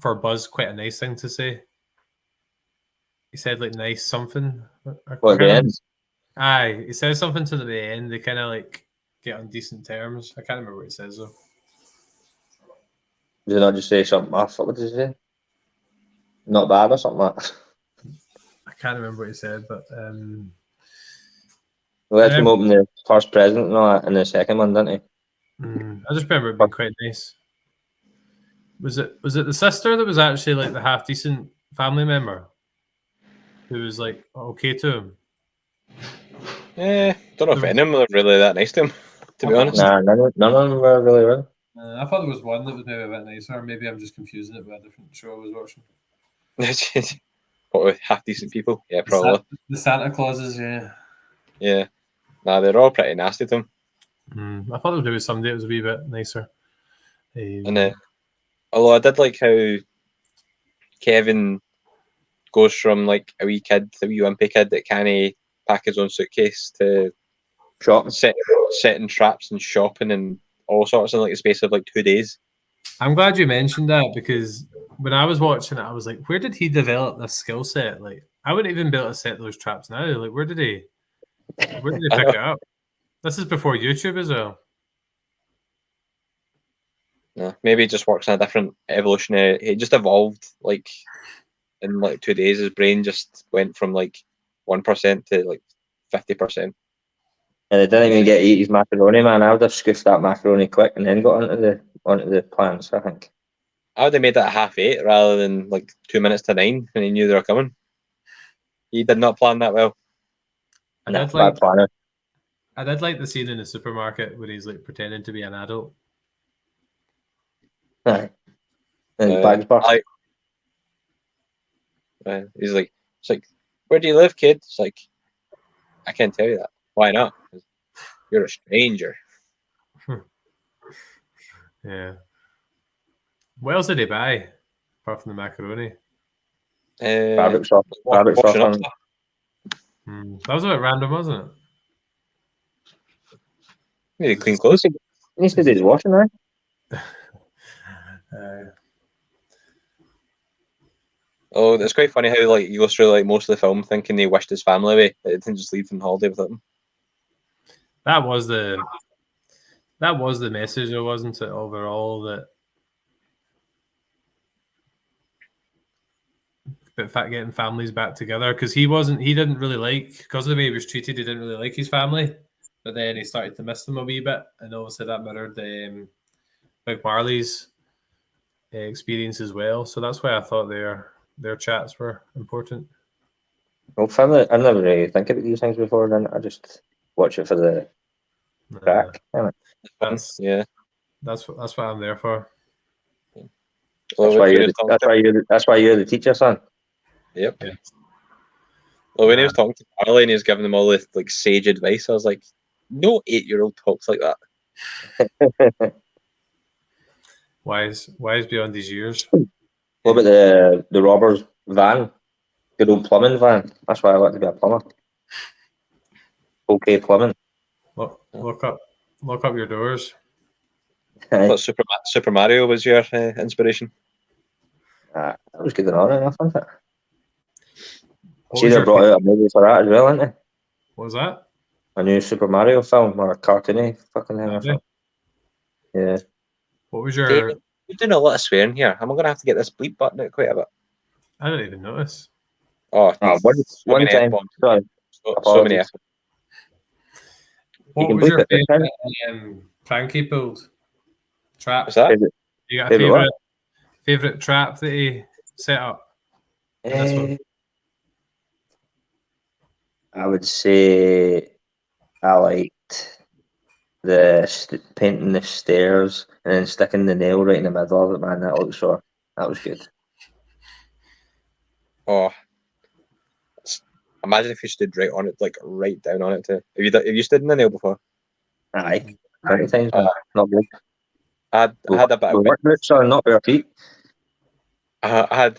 for Buzz quite a nice thing to say. He said like nice something. Well, at the end, Aye, he says something to them at the end. They kind of like get on decent terms. I can't remember what he says though. did he not just say something off? What did he say? not bad or something like that. I can't remember what he said, but We let him open the first present and all that, and the second one, didn't he? I just remember it being quite nice. Was it the sister that was actually like the half decent family member who was like okay to him? Don't know if any of them were really that nice to him, to be honest. Nah, none of them were really well. I thought there was one that was maybe a bit nicer, or maybe I'm just confusing it with a different show I was watching. What, with half decent people? Yeah, probably. The Santa Clauses, yeah. Yeah. Nah, they're all pretty nasty to him. I thought there was maybe somebody that was a wee bit nicer. And although I did like how Kevin goes from like a wee wimpy kid that can't pack his own suitcase to Shopping. setting traps and shopping and all sorts in like the space of like 2 days. I'm glad you mentioned that, because when I was watching it, I was like, where did he develop this skill set? Like, I wouldn't even be able to set those traps now. Like, where did he pick it up? This is before YouTube as well. No, maybe he just works in a different evolutionary. He just evolved like in like 2 days. His brain just went from like 1% to like 50%. And they didn't even get to eat his macaroni, man. I would have scoofed that macaroni quick and then got onto the plans, I think. I would have made that at 8:30 rather than like 2 minutes to 9 when he knew they were coming. He did not plan that well. I Nah, did bad planner. I did like the scene in the supermarket where he's like pretending to be an adult. Aye. And his bag's burst. He's like, it's like, where do you live, kid? It's like, I can't tell you that. Why not? You're a stranger. Yeah. What else did he buy apart from the macaroni? Fabric soft. Washing up on- stuff. That was a bit random, wasn't it? Maybe clean clothes. He needs to do his washing, right? Oh, it's quite funny how like he goes through like most of the film thinking he wished his family away. That it didn't just leave on holiday without him. That was the message, though, wasn't it? Overall, that getting families back together, because he didn't really like, because of the way he was treated, he didn't really like his family. But then he started to miss them a wee bit, and obviously that mirrored Big Marley's experience as well. So that's why I thought their chats were important. Well, family, I never really think about these things before, then I just watch it for the crack. That's what I'm there for. That's why you're the teacher, son. Yep. Yeah. Well, when he was talking to Carly and he was giving them all this like sage advice, I was like, no 8-year-old talks like that. Wise beyond his years. What about the robber's van? Good old plumbing van. That's why I like to be a plumber. Okay, plumbing. Look up your doors. But Super Mario was your inspiration. That was good enough, wasn't it? What See, was they your brought out a movie for that as well, didn't they? What was that? A new Super Mario film or a cartoony fucking thing or Have they? something. Yeah. What was your? David, you're doing a lot of swearing here. I'm gonna have to get this bleep button out quite a bit. I didn't even notice. Oh, one time. Sorry. So many F. What was your favorite Frankie pulled trap? What's that? You got a favorite trap that he set up? I would say I liked the painting the stairs and then sticking the nail right in the middle of it, man. That was good. Oh, imagine if you stood right on it, like right down on it too. Have you stood in the nail before? Aye, many times, man. Not good. I had a bit of work boots on, not bare feet. I had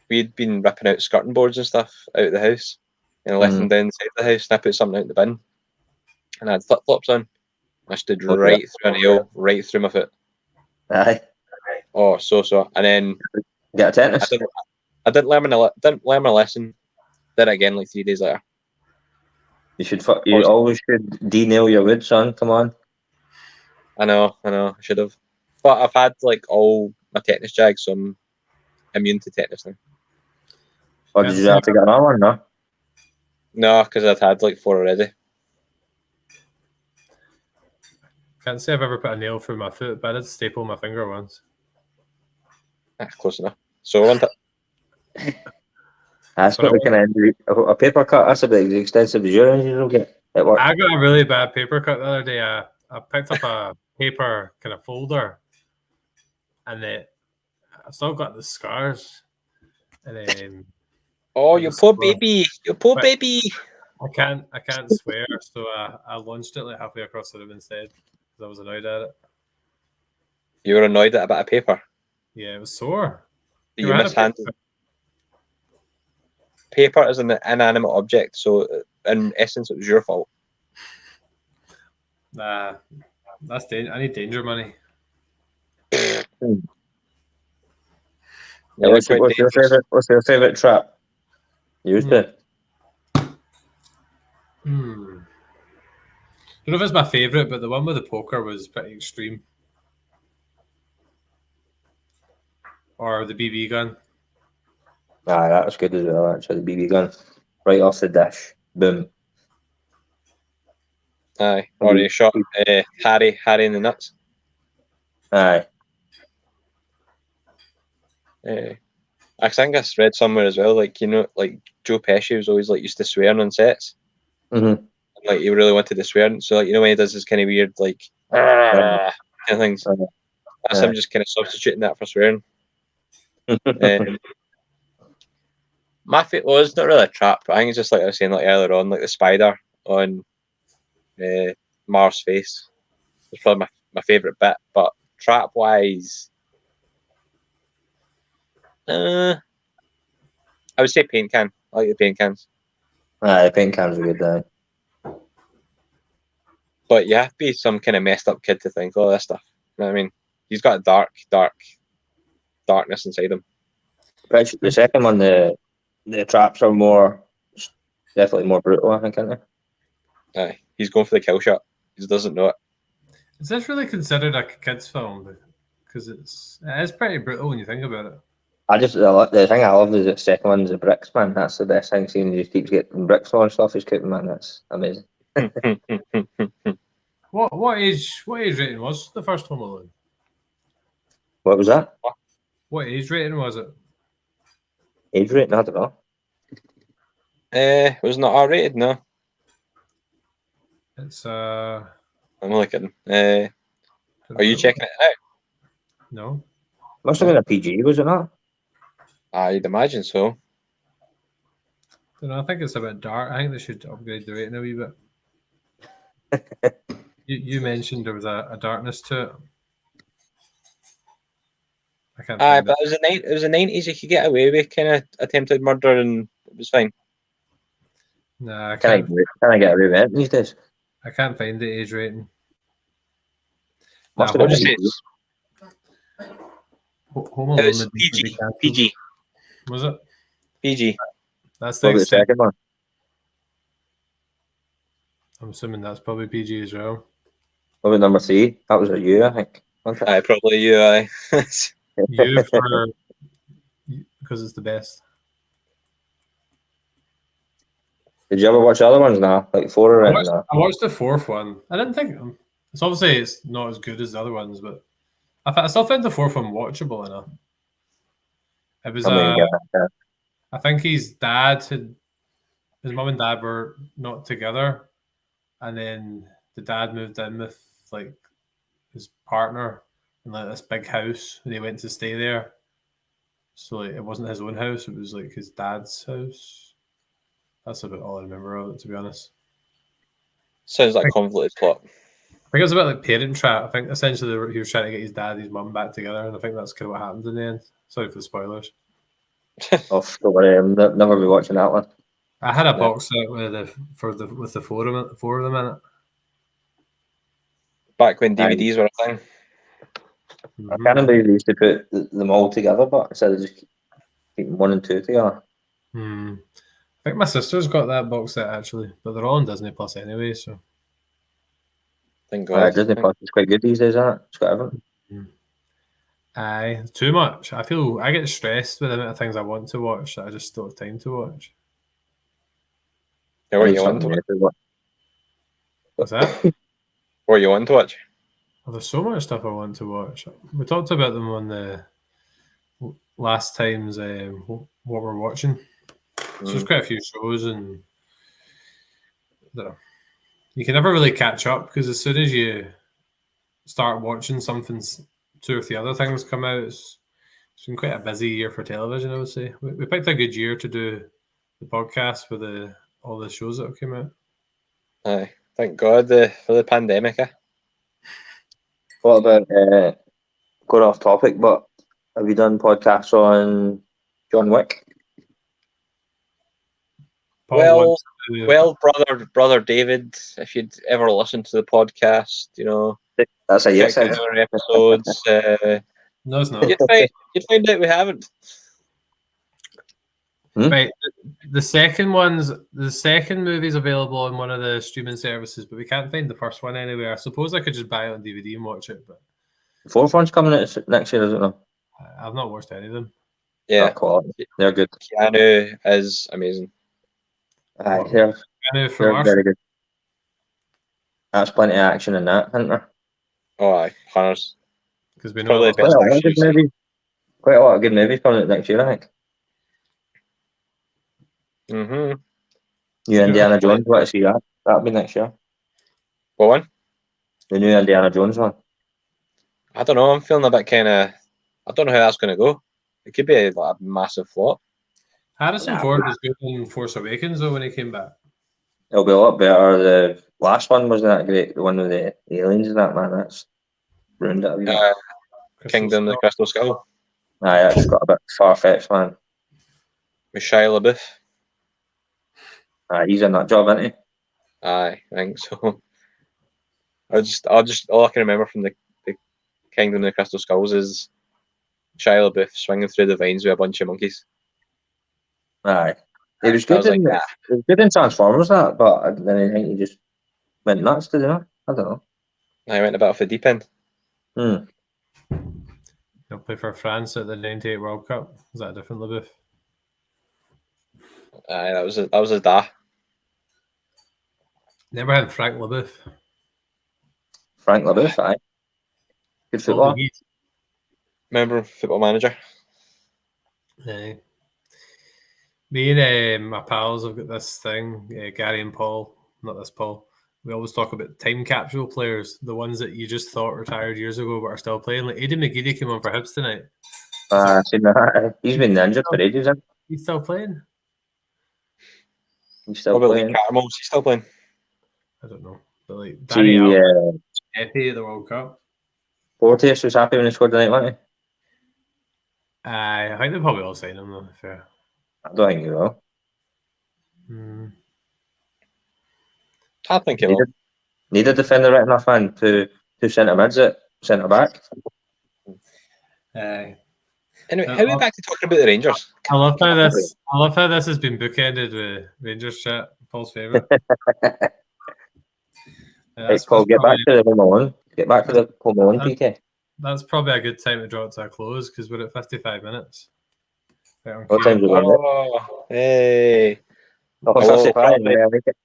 we'd been ripping out skirting boards and stuff out of the house and left them down inside the house, and I put something out in the bin, and I had flip flops on. I stood right through a nail, right through my foot. Aye. Oh, so, and then get a tetanus. I didn't learn my lesson. Did it again like 3 days later. You always should de-nail your wood, son. Come on. I know. I should have, but I've had like all my tetanus jags, so immune to tetanus now. Or did you have to get another one? No. No, because I'd had like 4 already. Can't say I've ever put a nail through my foot, but I did staple my finger once. Close enough. So, wasn't it? That's Sorry, what the kind of injury. A paper cut. That's about as extensive as your injury will get at work. I got a really bad paper cut the other day. I picked up a paper kind of folder, and I still got the scars. And then Oh, it you was poor sore. baby. You poor But- baby. I can't swear, so I launched it like halfway across the room instead because I was annoyed at it. You were annoyed at a bit of paper. Yeah, it was sore. You I had a mishandled. Paper is an inanimate object, so in essence, it was your fault. Nah, that's I need danger money. Yeah, You're what's quite your dangerous. favorite? What's your favorite trap? You used to. Don't know if it's my favorite, but the one with the poker was pretty extreme. Or the BB gun. Ah, that was good as well. Actually, the BB gun, right off the dish, boom. Aye. Or you shot Harry in the nuts. Aye. I think I read somewhere as well, like, you know, like Joe Pesci was always like used to swearing on sets. Mm-hmm. Like he really wanted to swear. So like, you know, when he does this kind of weird like kind of things. That's him just kind of substituting that for swearing. My fit was not really a trap, but I think it's just like I was saying like earlier on, like the spider on Mars' face was probably my favourite bit. But trap wise, I would say paint can. I like the paint cans. Aye, the paint cans are good. Aye. But you have to be some kind of messed up kid to think all this stuff. You know what I mean? He's got a darkness inside him. Right, the second one, the traps are definitely more brutal, I think, aren't they? Aye, he's going for the kill shot. He just doesn't know it. Is this really considered a kids' film? Because it is pretty brutal when you think about it. The thing I love is the second one's the bricks, man. That's the best thing. Seeing he just keeps getting bricks launched off his cooking, man. That's amazing. What age rating was the first Home Alone? What was that? What age rating was it? Age rating? I don't know. It was not R-rated, no. It's I'm only kidding. Are you checking it out? No. Must have been a PG, was it not? I'd imagine so. I think it's a bit dark. I think they should upgrade the rating a wee bit. You mentioned there was a darkness to it. I can't. But it was the 90s. You could get away with kind of attempted murder, and it was fine. Nah, Can I get away with it these days? I can't find the age rating. Must Nah, have been Say PG. Home It Alone was would be PG. cancelled. PG. Was it? PG. That's the What about the extent. second one? I'm assuming that's probably PG as well. What about number 3? That was a U, I think. Wasn't it? Probably you. Aye. You for because it's the best. Did you ever watch the other ones now? Like 4 or anything? I watched the fourth one. I didn't think it's obviously it's not as good as the other ones, but I still found the fourth one watchable enough. It was. I think his mum and dad were not together, and then the dad moved in with like his partner in like this big house, and he went to stay there. So like, it wasn't his own house; it was like his dad's house. That's about all I remember of it, to be honest. Sounds like a convoluted plot. I think it was a bit like Parent Trap. I think essentially he was trying to get his dad and his mum back together, and I think that's kind of what happened in the end. Sorry for the spoilers. Oh, don't worry, I'm never be watching that one. I had a box set with the four of them in it. Back when DVDs were a thing. I can't believe they used to put them all together, but instead of just keeping 1 and 2 together. I think my sister's got that box set actually, but they're all on Disney Plus anyway. So Thank God. Disney Plus is quite good these days, isn't it? It's got everything. Aye, too much. I get stressed with the amount of things I want to watch that I just don't have time to watch. Yeah, I what need you want to something watch? new to watch. What's that? What you want to watch? Well, there's so much stuff I want to watch. We talked about them on the last times what we're watching. So there's quite a few shows, and you can never really catch up because as soon as you start watching something, two or three other things come out. It's been quite a busy year for television, I would say. We picked a good year to do the podcast with all the shows that have come out. Aye, thank God for the pandemic. What about going off topic? But have you done podcasts on John Wick? Paul Well, wants to- Well, brother David, if you'd ever listened to the podcast, That's a yes. check out our episodes. no, it's not. You'd find out we haven't. Right, the second movie's available on one of the streaming services, but we can't find the first one anywhere. I suppose I could just buy it on DVD and watch it, but The fourth one's coming out next year, isn't it? I've not watched any of them. Yeah, Quality. They're good. Keanu is amazing. Aye, What? they're Keanu from very Arsenal, good. That's plenty of action in that, isn't there? Oh, aye, Hunters. because we know Probably about the best Quite a lot of good action. movies. Quite a lot of good movies coming out next year, I think. Mm-hmm. New Indiana Jones, want to see that? That'll be next year. What one? The new Indiana Jones one. I don't know. I'm feeling a bit kind of. I don't know how that's going to go. It could be like a massive flop. Harrison Ford was good in Force Awakens though when he came back. It'll be a lot better. The last one wasn't that great. The one with the aliens and that, man. That's ruined it a wee bit. Crystal Kingdom, the Skull. Crystal Skull, Aye, that's got a bit far-fetched, man. with Shia LaBeouf. Aye, he's in that job, isn't he? Aye, I think so. All I can remember from the Kingdom of the Crystal Skulls is Shia LaBeouf swinging through the vines with a bunch of monkeys. Aye. It was I good was like, in nah. it was good in Transformers, that, but then I think he just went nuts, did he not? I don't know. I went a bit off the deep end. Hmm. He'll play for France at the '98 World Cup. Is that a different LaBeouf? Aye, that was his da. Never had Frank LaBeouf. Frank LaBeouf, aye. Good football. Remember Football Manager? Aye. Me and my pals have got this thing, Gary and Paul, not this Paul. We always talk about time capsule players, the ones that you just thought retired years ago but are still playing. Like Aidan McGeady came on for Hibs tonight. Seen that. He's been injured for ages, hasn't He's still playing? he? He's still Probably playing. Caramels. He's still playing. I don't know. But like Danny See, Alves, happy at the World Cup. Porteous was happy when he scored tonight, wasn't he? I think they probably all sign him though. Fair. I don't think he will. I think he will. Need a defender right enough, man. Two centre mids at centre back. Aye. Anyway, how are we back to talking about the Rangers? I love how this has been bookended with Rangers chat. Paul's favourite. Hey, Paul, get back to the Home Alone. Get back to the Home Alone, PK. That's probably a good time to draw it to a close because we're at 55 minutes. What time's it on? Oh, hey. Oh, I will 55, probably- yeah, I think it-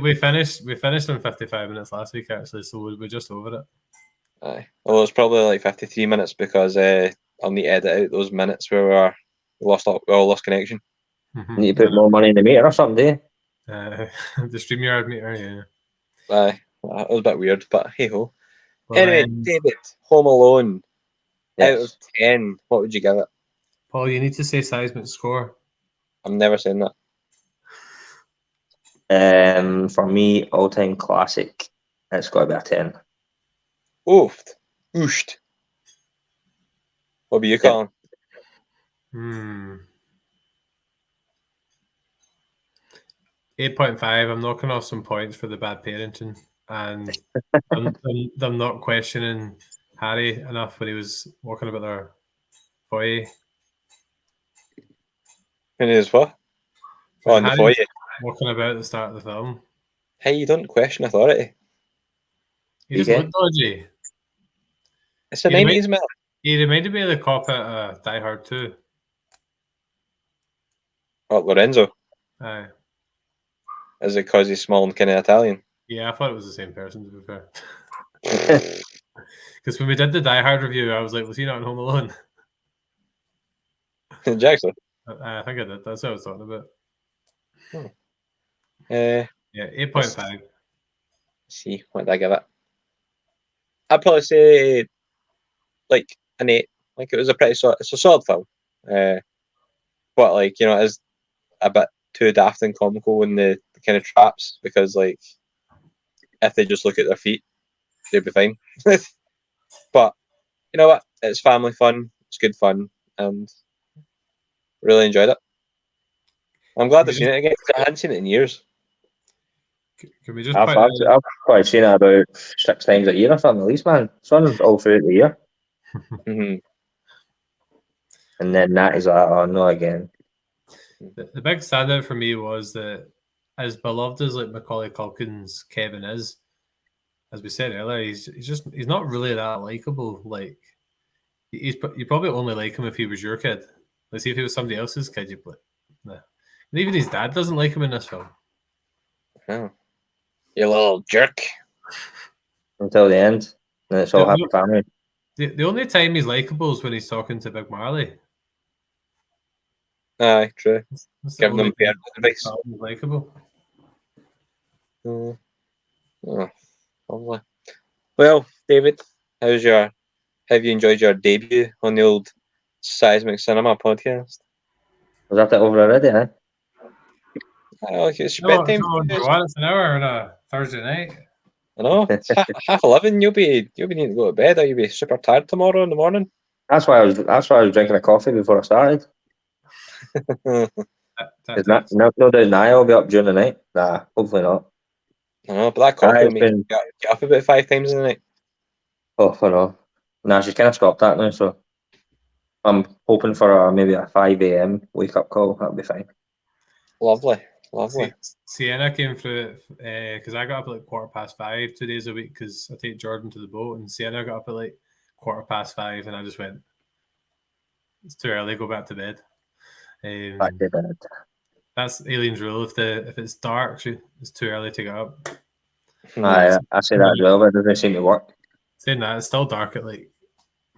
We finished in 55 minutes last week actually, so we're just over it. Aye. Well, it's probably like 53 minutes because I'll need to edit out those minutes where we all lost connection. Need to put more money in the meter or something, do you? The StreamYard meter, yeah. Aye. It was a bit weird, but hey ho. Well, Anyway, David, Home Alone. Out of Yes. 10, what would you give it? Paul, you need to say seismic score. I'm never saying that. For me, all-time classic. It's got to be a 10. Oofed. Ooshed. What be you calling? 8.5. I'm knocking off some points for the bad parenting, and them not questioning Harry enough when he was walking about their foyer. It is what? Oh, in the Harry's foyer. walking about at the start of the film. Hey, you don't question authority. He just Okay. looked dodgy. It's the You 90s, man. He reminded me of the cop at Die Hard 2. Oh, Lorenzo. Aye. Is it because he's small and kind of Italian? Yeah, I thought it was the same person, to be fair. Because when we did the Die Hard review, I was like, was he not in Home Alone? Jackson. I think I did. That's what I was talking about. Yeah, Yeah, 8.5. let's see, what did I give it? I'd probably say like an 8. Like it was it's a solid film. But like, you know, it is a bit too daft and comical in the kind of traps, because like if they just look at their feet, they'll be fine. But you know what? It's family fun. It's good fun, and really enjoyed it. I'm glad I've seen it again. I hadn't seen it in years. Can we just I've point out, probably seen it about 6 times a year or something at least, man. It's on all throughout the year. Mm-hmm. And then that is like, oh no, again. the big standout for me was that, as beloved as like Macaulay Culkin's Kevin is, as we said earlier, he's not really that likable. Like you probably only like him if he was your kid. Like, see, if he was somebody else's kid, you'd play. Nah. And even his dad doesn't like him in this film. Oh. You little jerk. Until the end. And it's all happy family. The only time he's likable is when he's talking to Big Marley. Aye, true. That's the Giving only them fair time advice. he's likable. Oh, lovely. Well, David, have you enjoyed your debut on the old Seismic Cinema podcast? Was that over already, eh? Like it's your No, bedtime. it's an hour on a Thursday night. I know. It's half 11. You'll be needing to go to bed, or you'll be super tired tomorrow in the morning. That's why I was drinking a coffee before I started. No doubt I'll be up during the night. Nah, hopefully not. I know, but that coffee will make you get up about 5 times in the night. Oh, I know. Nah, she's kind of stopped that now, so I'm hoping for maybe a 5 a.m. wake up call. That'll be fine. Lovely. Sienna came through because I got up at like 5:15 2 days a week because I take Jordan to the boat, and Sienna got up at like 5:15, and I just went, it's too early, go back to bed. Back to bed. That's Aileen's rule. If it's dark, it's too early to get up. I say that as well, but it doesn't seem to work. Saying that, it's still dark at like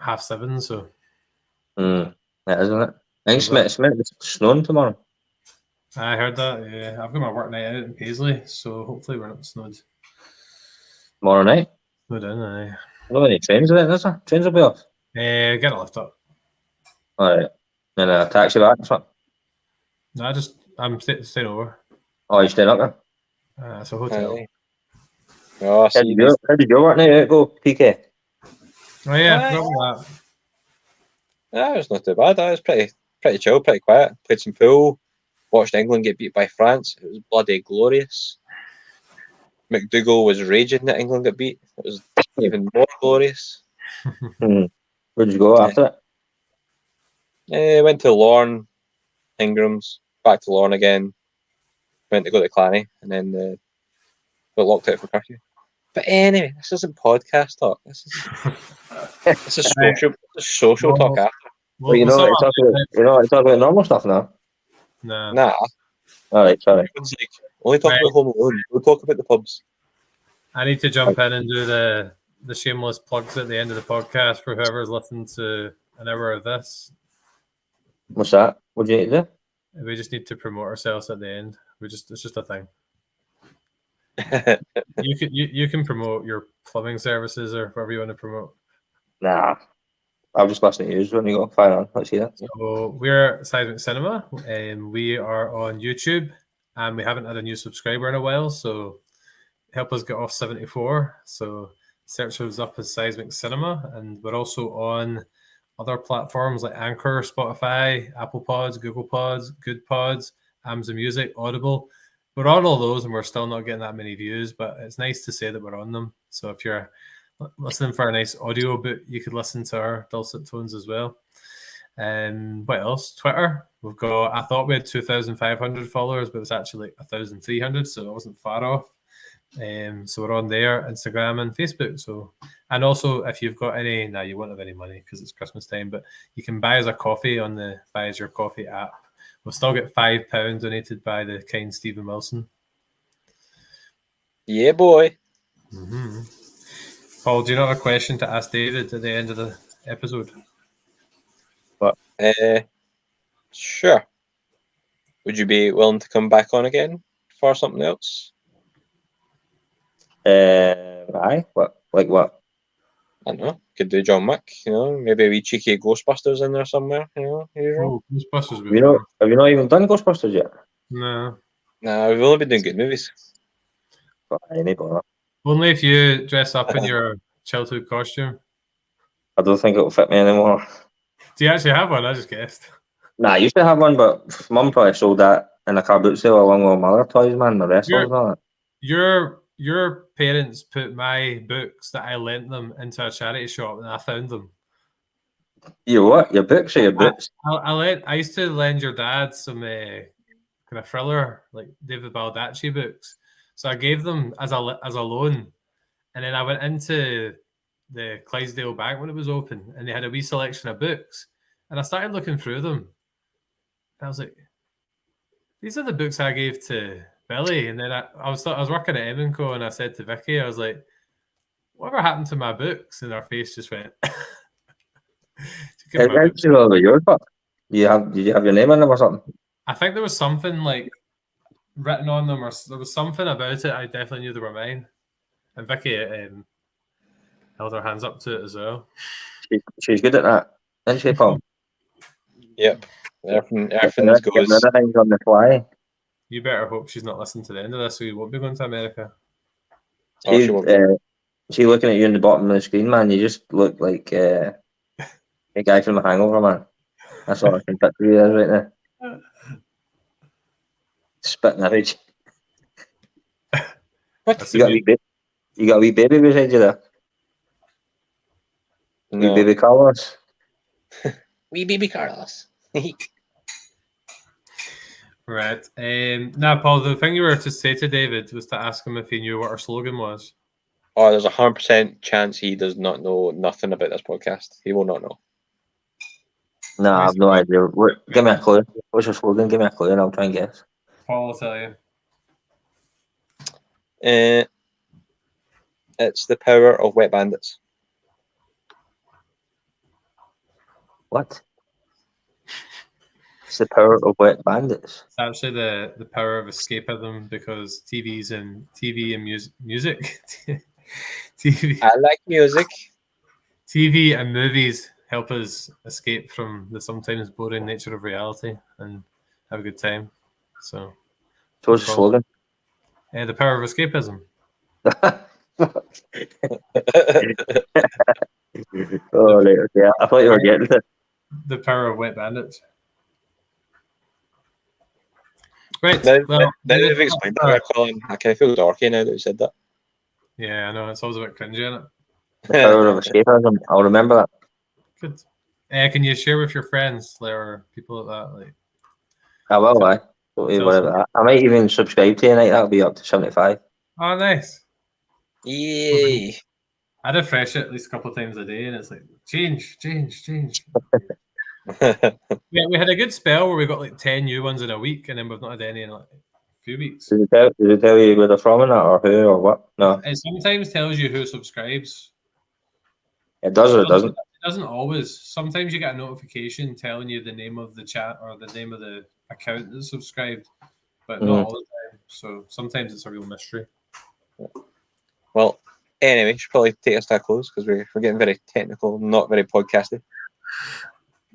7:30, so. That isn't it? I think it's meant to be snowing tomorrow. I heard that, yeah. I've got my work night out in Paisley, so hopefully we're not snowed. Tomorrow night? Snowed in, aye. I don't have any trains in it, is there? Trains will be off. Get a lift up. Alright. And a taxi back or something? No, I'm staying over. Oh, you're staying up there? It's a hotel. Oh, how did your work night go, PK? Oh yeah, that. Yeah, it was not too bad. It was pretty chill, pretty quiet. Played some pool. Watched England get beat by France. It was bloody glorious. McDougall was raging that England got beat. It was even more glorious. Where did you go after it? Went to Lorne, Ingram's, back to Lorne again. Went to go to Clanny, and then got locked out for curfew. But anyway, this isn't podcast talk. This is social talk after. Well, you know, it's talk about normal stuff now. Nah. All right, sorry. Only talk about Home Alone. We'll talk about the pubs. I need to jump in and do the shameless plugs at the end of the podcast for whoever's listened to an hour of this. What's that? What do you need to do? We just need to promote ourselves at the end. It's just a thing. you can promote your plumbing services or whatever you want to promote. Nah. I'll just listen to you when you go. Fire on. Let's see that. So we're Seismic Cinema, and we are on YouTube, and we haven't had a new subscriber in a while, so help us get off 74. So search us up as Seismic Cinema, and we're also on other platforms like Anchor, Spotify, Apple Pods, Google Pods, Good Pods, Amazon Music, Audible. We're on all those, and we're still not getting that many views, but it's nice to say that we're on them. So if you're listening for a nice audio book, you could listen to our dulcet tones as well. And what else? Twitter. I thought we had 2,500 followers, but it was actually like 1,300, so I wasn't far off. So we're on there, Instagram and Facebook. So, and also if you've got any, you won't have any money because it's Christmas time, but you can buy us a coffee on the Buy Us Your Coffee app. We'll still get £5 donated by the kind Stephen Wilson. Yeah, boy. Mm-hmm. Paul, do you not have a question to ask David at the end of the episode? Sure. Would you be willing to come back on again for something else? Aye. What? Like what? I don't know. Could do John Wick, maybe a wee cheeky Ghostbusters in there somewhere, usual. Oh, Ghostbusters Have you not even done Ghostbusters yet? No. Nah, we've only been doing good movies. But any bother. Only if you dress up in your childhood costume. I don't think it'll fit me anymore. Do you actually have one? I just guessed. Nah, I used to have one, but Mum probably sold that in a car boot sale along with my other toys, man. The wrestlers and all that. Your parents put my books that I lent them into a charity shop, and I found them. You what? Your books or your boots? I used to lend your dad some kind of thriller, like David Baldacci books. So I gave them as a loan, and then I went into the Clydesdale Bank when it was open, and they had a wee selection of books, and I started looking through them. And I was like, these are the books I gave to Billy. And then I was working at Eminco, and I said to Vicky, I was like, whatever happened to my books? And her face just went. It's yours, but did you have your name on them or something? I think there was something like written on them, or there was something about it. I definitely knew they were mine. And Vicky held her hands up to it as well. She's good at that, isn't she, Paul? Yep. Everything goes. Everything's on the fly. You better hope she's not listening to the end of this, so you won't be going to America. She looking at you in the bottom of the screen, man. You just look like a guy from The Hangover, man. That's all I can picture you as right now. Spitting image. What? You got a wee baby beside you there? No. Wee baby Carlos? Wee baby Carlos. Right. Now, Paul, the thing you were to say to David was to ask him if he knew what our slogan was. Oh, there's 100% chance he does not know nothing about this podcast. He will not know. No, I have no idea. Give me a clue. What's your slogan? Give me a clue and I'll try and guess. Paul will tell you. It's the power of Wet Bandits. What? It's the power of Wet Bandits. It's actually the power of escapism, because TV and music. TV. I like music. TV and movies help us escape from the sometimes boring nature of reality and have a good time. So what's the slogan? The power of escapism. Oh, yeah. I thought you were getting it. The power of Wet Bandits. Right. Now well, they've explained that, Colin. I kind of feel dorky now that you said that. Yeah, I know. It's always a bit cringy, isn't it? The power of escapism. I'll remember that. Good. Can you share with your friends or people like that? Like, I will, I. Whatever. I might even subscribe to you tonight. That'll be up to 75. Oh, nice. Yay. I refresh it at least a couple of times a day, and it's like, change. Yeah, we had a good spell where we got like 10 new ones in a week, and then we've not had any in like a few weeks. Did it tell you where they're from in that, or who, or what? No. It sometimes tells you who subscribes. It does or it doesn't? It doesn't always. Sometimes you get a notification telling you the name of the chat or the name of the account that's subscribed, but not all the time. So sometimes it's a real mystery. Well, anyway, you should probably take us to a close because we're getting very technical, not very podcasty.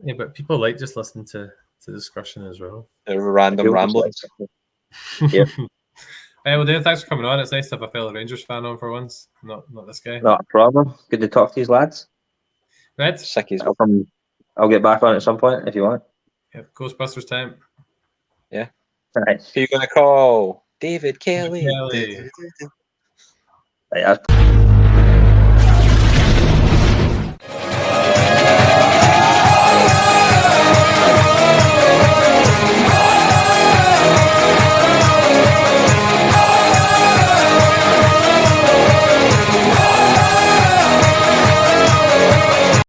Yeah, but people like just listening to discussion as well. Random ramblings. Yeah. Well, Dave, thanks for coming on. It's nice to have a fellow Rangers fan on for once. Not this guy. Not a problem. Good to talk to these lads. Right. Sickies. I'll get back on at some point if you want. Yeah, Ghostbusters time. Yeah. Nice. Who you gonna call? David Kelly. Kelly. Right,